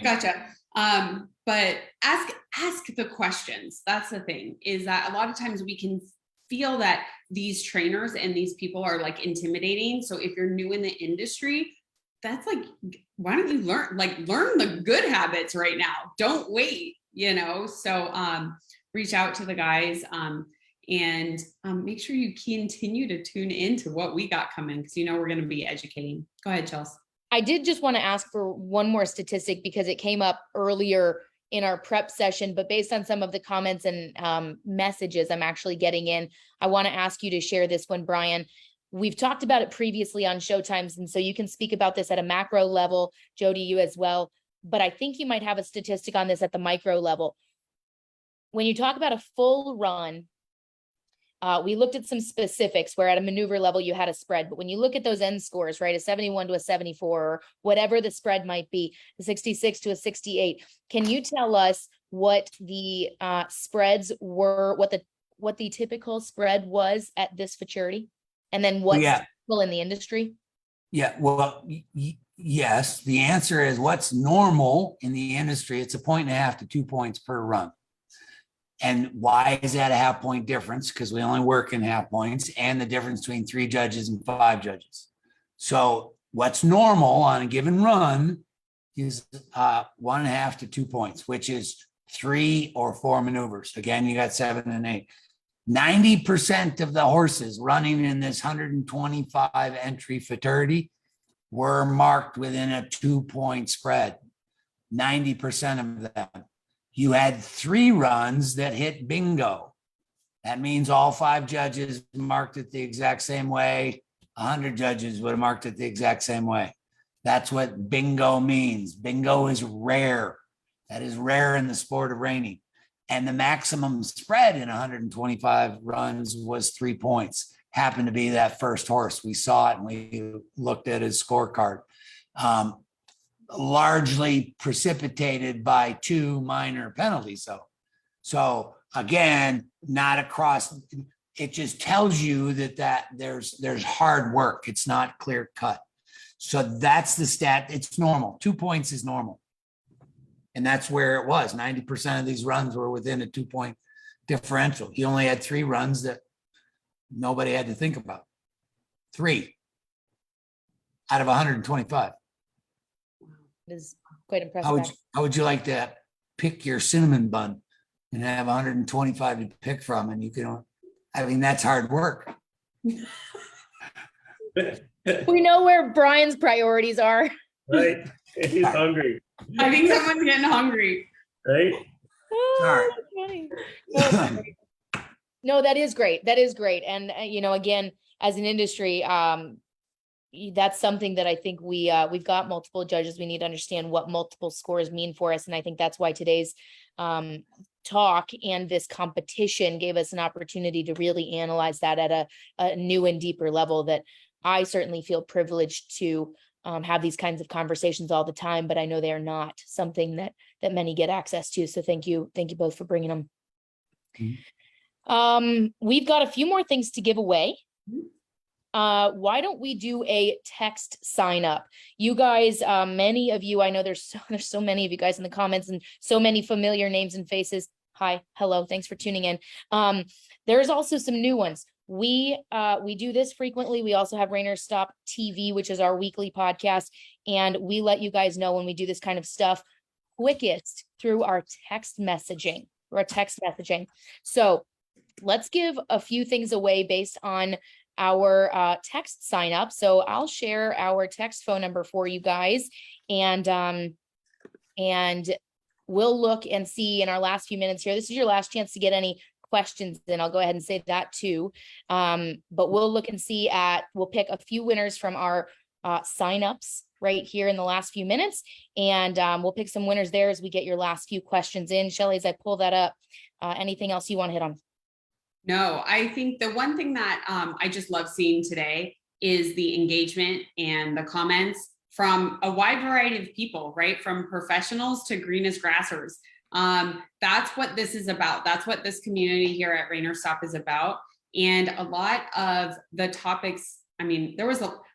Speaker 1: Gotcha. But ask the questions. That's the thing, is that a lot of times we can feel that these trainers and these people are like intimidating. So if you're new in the industry, that's like, why don't you learn the good habits right now? Don't wait, you know? So reach out to the guys and make sure you continue to tune into what we got coming, because you know we're going to be educating. Go ahead, Chelsea.
Speaker 2: I did just want to ask for one more statistic because it came up earlier in our prep session, but based on some of the comments and messages I'm actually getting in, I want to ask you to share this one, Brian. We've talked about it previously on Showtimes, and so you can speak about this at a macro level, Jody, you as well, but I think you might have a statistic on this at the micro level. When you talk about a full run, we looked at some specifics where at a maneuver level you had a spread, but when you look at those end scores, right, a 71 to a 74, or whatever the spread might be, a 66 to a 68, can you tell us what the spreads were, what the typical spread was at this Futurity, and then what's typical in the industry?
Speaker 5: Yeah, well, yes. The answer is what's normal in the industry. It's 1.5 to 2 points per run. And why is that a half point difference? Because we only work in half points, and the difference between 3 judges and 5 judges. So what's normal on a given run is 1.5 to 2 points, which is 3 or 4 maneuvers. Again, you got 7 and 8. 90% of the horses running in this 125 entry Futurity were marked within a 2-point spread. 90% of them. You had 3 runs that hit bingo. That means all 5 judges marked it the exact same way. 100 judges would have marked it the exact same way. That's what bingo means. Bingo is rare. That is rare in the sport of reining. And the maximum spread in 125 runs was 3 points. Happened to be that first horse. We saw it and we looked at his scorecard. Largely precipitated by 2 minor penalties, though. So again, not across. It just tells you that there's hard work. It's not clear cut. So that's the stat. It's normal. 2 points is normal, and that's where it was. 90% of these runs were within a 2-point differential. He only had 3 runs that nobody had to think about. 3 out of 125.
Speaker 2: Is quite impressive.
Speaker 5: How would you like to pick your cinnamon bun and have 125 to pick from? And you can, I mean, that's hard work.
Speaker 2: We know where Brian's priorities are.
Speaker 4: Right. He's hungry.
Speaker 1: I think someone's getting hungry.
Speaker 4: Right.
Speaker 2: Oh, that's funny. No, that is great. That is great. And, you know, again, as an industry, that's something that I think we've got multiple judges. We need to understand what multiple scores mean for us. And I think that's why today's talk and this competition gave us an opportunity to really analyze that at a new and deeper level that I certainly feel privileged to have these kinds of conversations all the time, but I know they are not something that many get access to. So thank you both for bringing them. We've got a few more things to give away. Why don't we do a text sign up? You guys, many of you, I know there's so many of you guys in the comments and so many familiar names and faces. Hi, hello, thanks for tuning in. There's also some new ones. We do this frequently. We also have ReinerStop TV, which is our weekly podcast, and we let you guys know when we do this kind of stuff quickest through our text messaging. So let's give a few things away based on our text sign up. So I'll share our text phone number for you guys, and we'll look and see in our last few minutes here. This is your last chance to get any questions, and I'll go ahead and say that too. But we'll look and see we'll pick a few winners from our signups right here in the last few minutes, and we'll pick some winners there as we get your last few questions in. Shelly, as I pull that up, anything else you want to hit on?
Speaker 1: No, I think the one thing that I just love seeing today is the engagement and the comments from a wide variety of people, right? From professionals to green as grassers. That's what this is about. That's what this community here at ReinerStop is about. And a lot of the topics, I mean,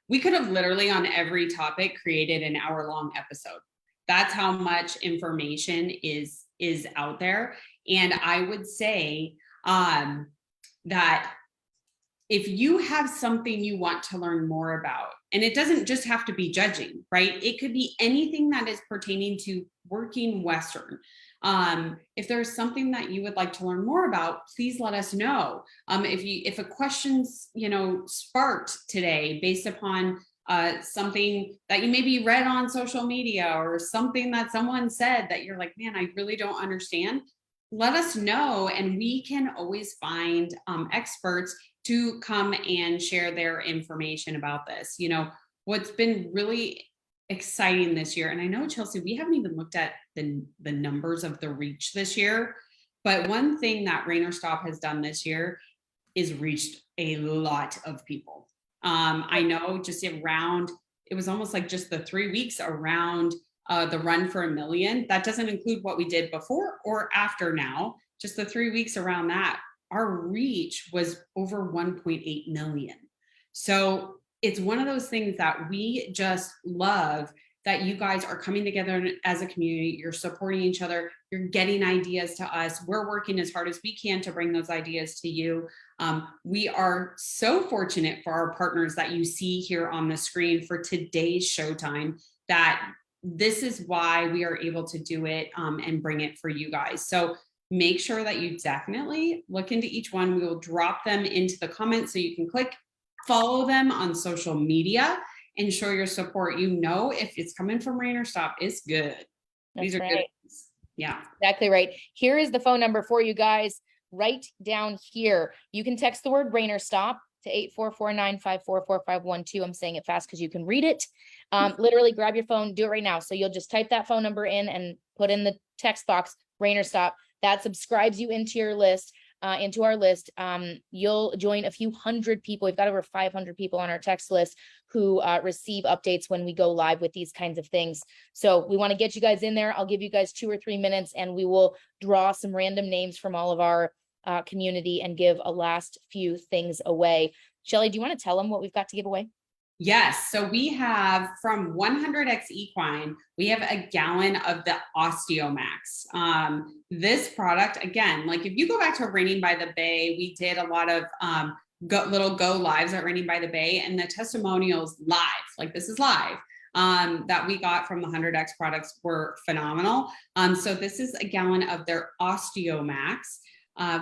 Speaker 1: we could have literally on every topic created an hour-long episode. That's how much information is out there. And I would say that if you have something you want to learn more about, and it doesn't just have to be judging, right? It could be anything that is pertaining to working Western. If there's something that you would like to learn more about, please let us know. If a question's, sparked today based upon something that you maybe read on social media or something that someone said that you're like, man, I really don't understand, let us know, and we can always find experts to come and share their information about this. What's been really exciting this year, and I know, Chelsea, we haven't even looked at the numbers of the reach this year, but one thing that ReinerStop has done this year is reached a lot of people. I know just around, it was almost like just the 3 weeks around the Run for a Million. That doesn't include what we did before or after now, just the 3 weeks around that. Our reach was over 1.8 million. So it's one of those things that we just love, that you guys are coming together as a community. You're supporting each other. You're getting ideas to us. We're working as hard as we can to bring those ideas to you. We are so fortunate for our partners that you see here on the screen for today's Showtime, that this is why we are able to do it and bring it for you guys. So make sure that you definitely look into each one. We will drop them into the comments so you can click, follow them on social media, and show your support. If it's coming from ReinerStop, it's good. These are right. Good. Yeah,
Speaker 2: exactly right. Here is the phone number for you guys right down here. You can text the word ReinerStop to 844-954-4512. I'm saying it fast because you can read it. Literally grab your phone, do it right now. So you'll just type that phone number in and put in the text box ReinerStop. That subscribes you into your list, into our list. You'll join a few hundred people. We've got over 500 people on our text list who receive updates when we go live with these kinds of things. So we want to get you guys in there. I'll give you guys 2 or 3 minutes and we will draw some random names from all of our community and give a last few things away. Shelly, do you want to tell them what we've got to give away?
Speaker 1: Yes. So we have from 100X Equine, we have a gallon of the OsteoMax. This product, again, like if you go back to Reining by the Bay, we did a lot of little go lives at Reining by the Bay, and the testimonials live, like this is live, that we got from the 100X products were phenomenal. So this is a gallon of their OsteoMax.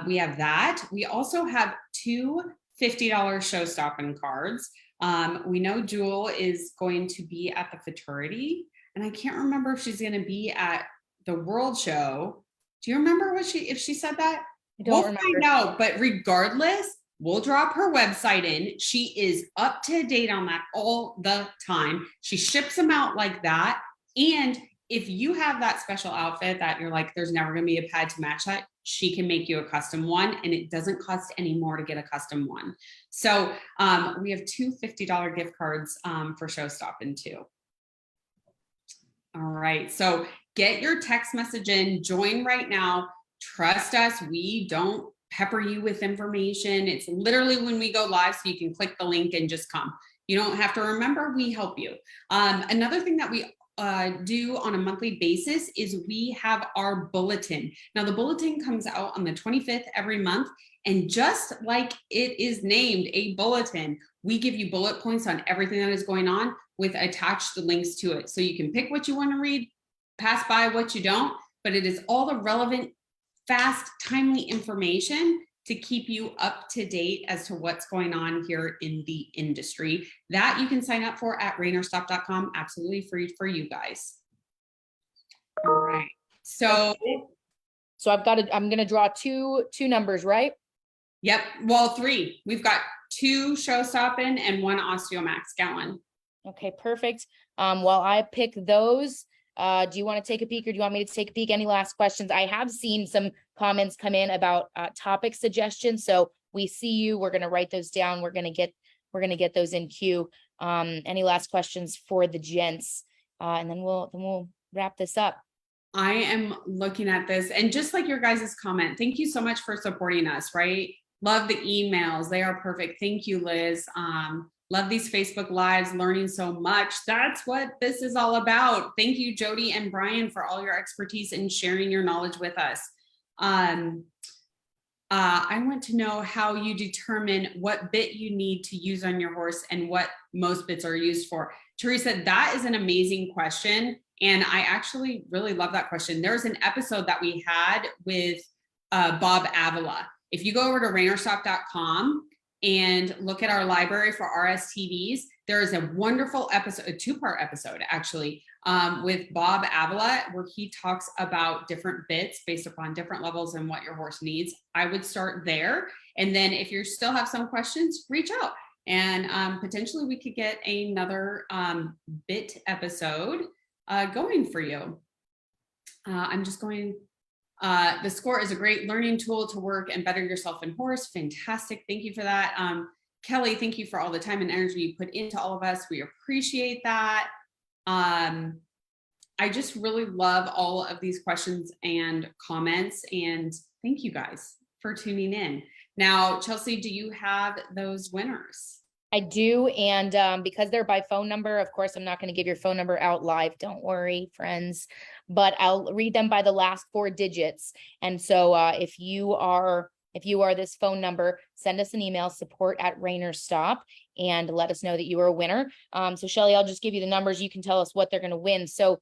Speaker 1: We have that. We also have 2 $50 Stoppin cards. We know Jewel is going to be at the Futurity, and I can't remember if she's going to be at the World Show. Do you remember if she said that?
Speaker 2: I don't remember.
Speaker 1: Find out, but regardless, we'll drop her website in. She is up to date on that all the time. She ships them out like that. And if you have that special outfit that you're like, there's never going to be a pad to match that, she can make you a custom one, and it doesn't cost any more to get a custom one. So we have two $50 gift cards for Show Stoppin too. All right, so get your text message in, join right now. Trust us, we don't pepper you with information. It's literally when we go live, so you can click the link and just come. You don't have to remember, we help you. Another thing that we do on a monthly basis is we have our bulletin. Now the bulletin comes out on the 25th every month, and just like it is named a bulletin, we give you bullet points on everything that is going on with attached links to it. So you can pick what you want to read, pass by what you don't, but it is all the relevant, fast, timely information to keep you up to date as to what's going on here in the industry. That you can sign up for at ReinerStop.com, absolutely free for you guys. All right, so
Speaker 2: I'm gonna draw two numbers, right?
Speaker 1: yep, well, three. We've got two Show Stoppin and one Osteomax gallon.
Speaker 2: Okay, perfect. While I pick those, do you want to take a peek, or do you want me to take a peek? Any last questions? I have seen some comments come in about topic suggestions. So we see you. We're going to write those down. We're going to get those in queue. Any last questions for the gents? And then we'll wrap this up.
Speaker 1: I am looking at this, and just like your guys' comment, thank you so much for supporting us, right? Love the emails. They are perfect. Thank you, Liz. Love these Facebook Lives, learning so much. That's what this is all about. Thank you, Jody and Brian, for all your expertise and sharing your knowledge with us. I want to know how you determine what bit you need to use on your horse and what most bits are used for. Teresa, that is an amazing question. And I actually really love that question. There's an episode that we had with Bob Avila. If you go over to ReinerStop.com and look at our library for RSTVs, there is a wonderful episode, a two-part episode actually, with Bob Avila, where he talks about different bits based upon different levels and what your horse needs. I would start there. And then if you still have some questions, reach out, and potentially we could get another bit episode going for you. I'm just going, the score is a great learning tool to work and better yourself and horse. Fantastic. Thank you for that. Kelly, thank you for all the time and energy you put into all of us. We appreciate that. I just really love all of these questions and comments, and thank you guys for tuning in. Now, Chelsea, do you have those winners?
Speaker 2: I do, and because they're by phone number, of course, I'm not going to give your phone number out live. Don't worry, friends, but I'll read them by the last four digits. And so if you are this phone number, send us an email, support@ReinerStop, and let us know that you are a winner. So Shelly, I'll just give you the numbers. You can tell us what they're going to win. So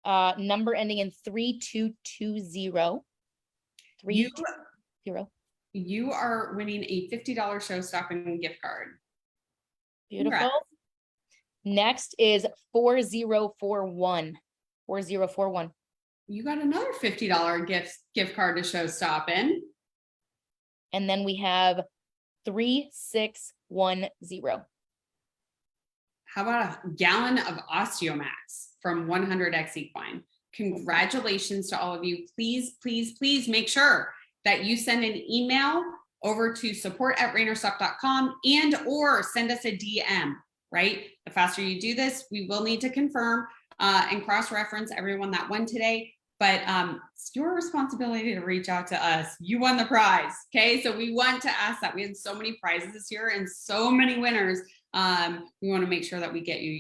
Speaker 2: number ending in 3220. 320.
Speaker 1: You are winning a $50 Show Stoppin gift card.
Speaker 2: Beautiful.
Speaker 1: Congrats.
Speaker 2: Next is 4041. 4041.
Speaker 1: You got another $50 gift card to Show Stoppin.
Speaker 2: And then we have 3610.
Speaker 1: How about a gallon of Osteomax from 100X Equine? Congratulations to all of you. Please, please, please make sure that you send an email over to support@ReinerStop.com and or send us a DM, right? The faster you do this, we will need to confirm and cross-reference everyone that won today, but it's your responsibility to reach out to us. You won the prize, okay? So we want to ask that. We had so many prizes this year and so many winners. We want to make sure that we get you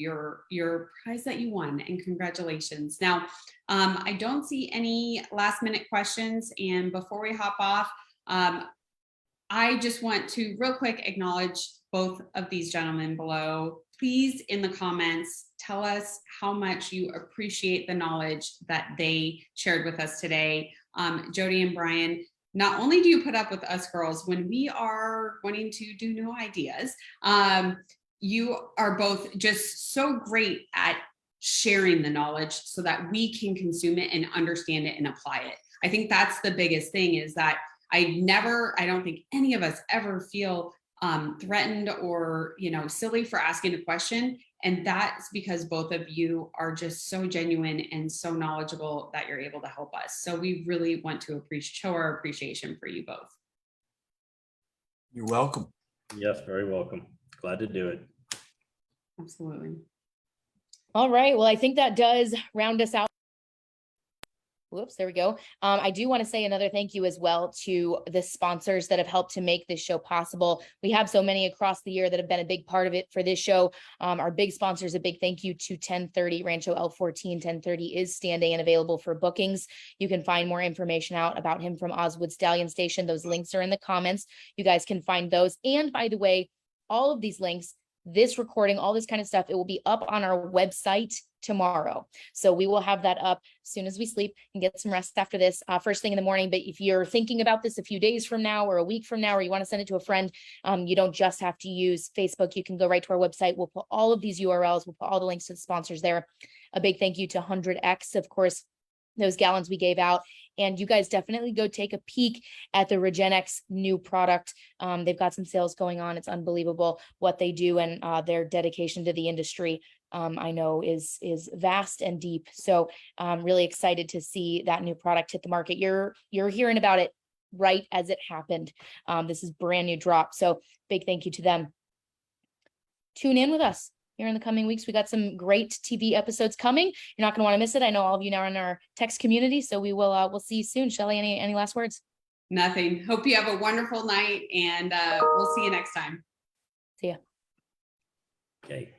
Speaker 1: your prize that you won, and congratulations. Now, I don't see any last minute questions, and before we hop off, I just want to real quick acknowledge both of these gentlemen below. Please, in the comments, tell us how much you appreciate the knowledge that they shared with us today. Jody and Brian, not only do you put up with us girls when we are wanting to do new ideas, you are both just so great at sharing the knowledge so that we can consume it and understand it and apply it. I think that's the biggest thing, is that I don't think any of us ever feel threatened or, silly for asking a question. And that's because both of you are just so genuine and so knowledgeable that you're able to help us. So we really want to show our appreciation for you both.
Speaker 5: You're welcome.
Speaker 4: Yes, very welcome. Glad to do it.
Speaker 1: Absolutely.
Speaker 2: All right. Well, I think that does round us out. Whoops, there we go. I do want to say another thank you as well to the sponsors that have helped to make this show possible. We have so many across the year that have been a big part of it for this show. Our big sponsors, a big thank you to 1030 Rancho El Fortin. 1030 is standing and available for bookings. You can find more information out about him from Oswood Stallion Station. Those links are in the comments. You guys can find those. And by the way, all of these links, this recording, all this kind of stuff, it will be up on our website tomorrow. So we will have that up as soon as we sleep and get some rest after this, first thing in the morning. But if you're thinking about this a few days from now or a week from now, or you want to send it to a friend, you don't just have to use Facebook. You can go right to our website. We'll put all of these URLs. We'll put all the links to the sponsors there. A big thank you to 100X, of course, those gallons we gave out. And you guys definitely go take a peek at the Regen-X new product. They've got some sales going on. It's unbelievable what they do, and their dedication to the industry, I know is vast and deep. So I'm really excited to see that new product hit the market. You're hearing about it right as it happened. This is brand new drop. So big thank you to them. Tune in with us here in the coming weeks. We got some great TV episodes coming. You're not going to want to miss it. I know all of you now are in our text community, so we'll see you soon. Shelly, any last words?
Speaker 1: Nothing. Hope you have a wonderful night, and we'll see you next time.
Speaker 2: See ya.
Speaker 4: Okay.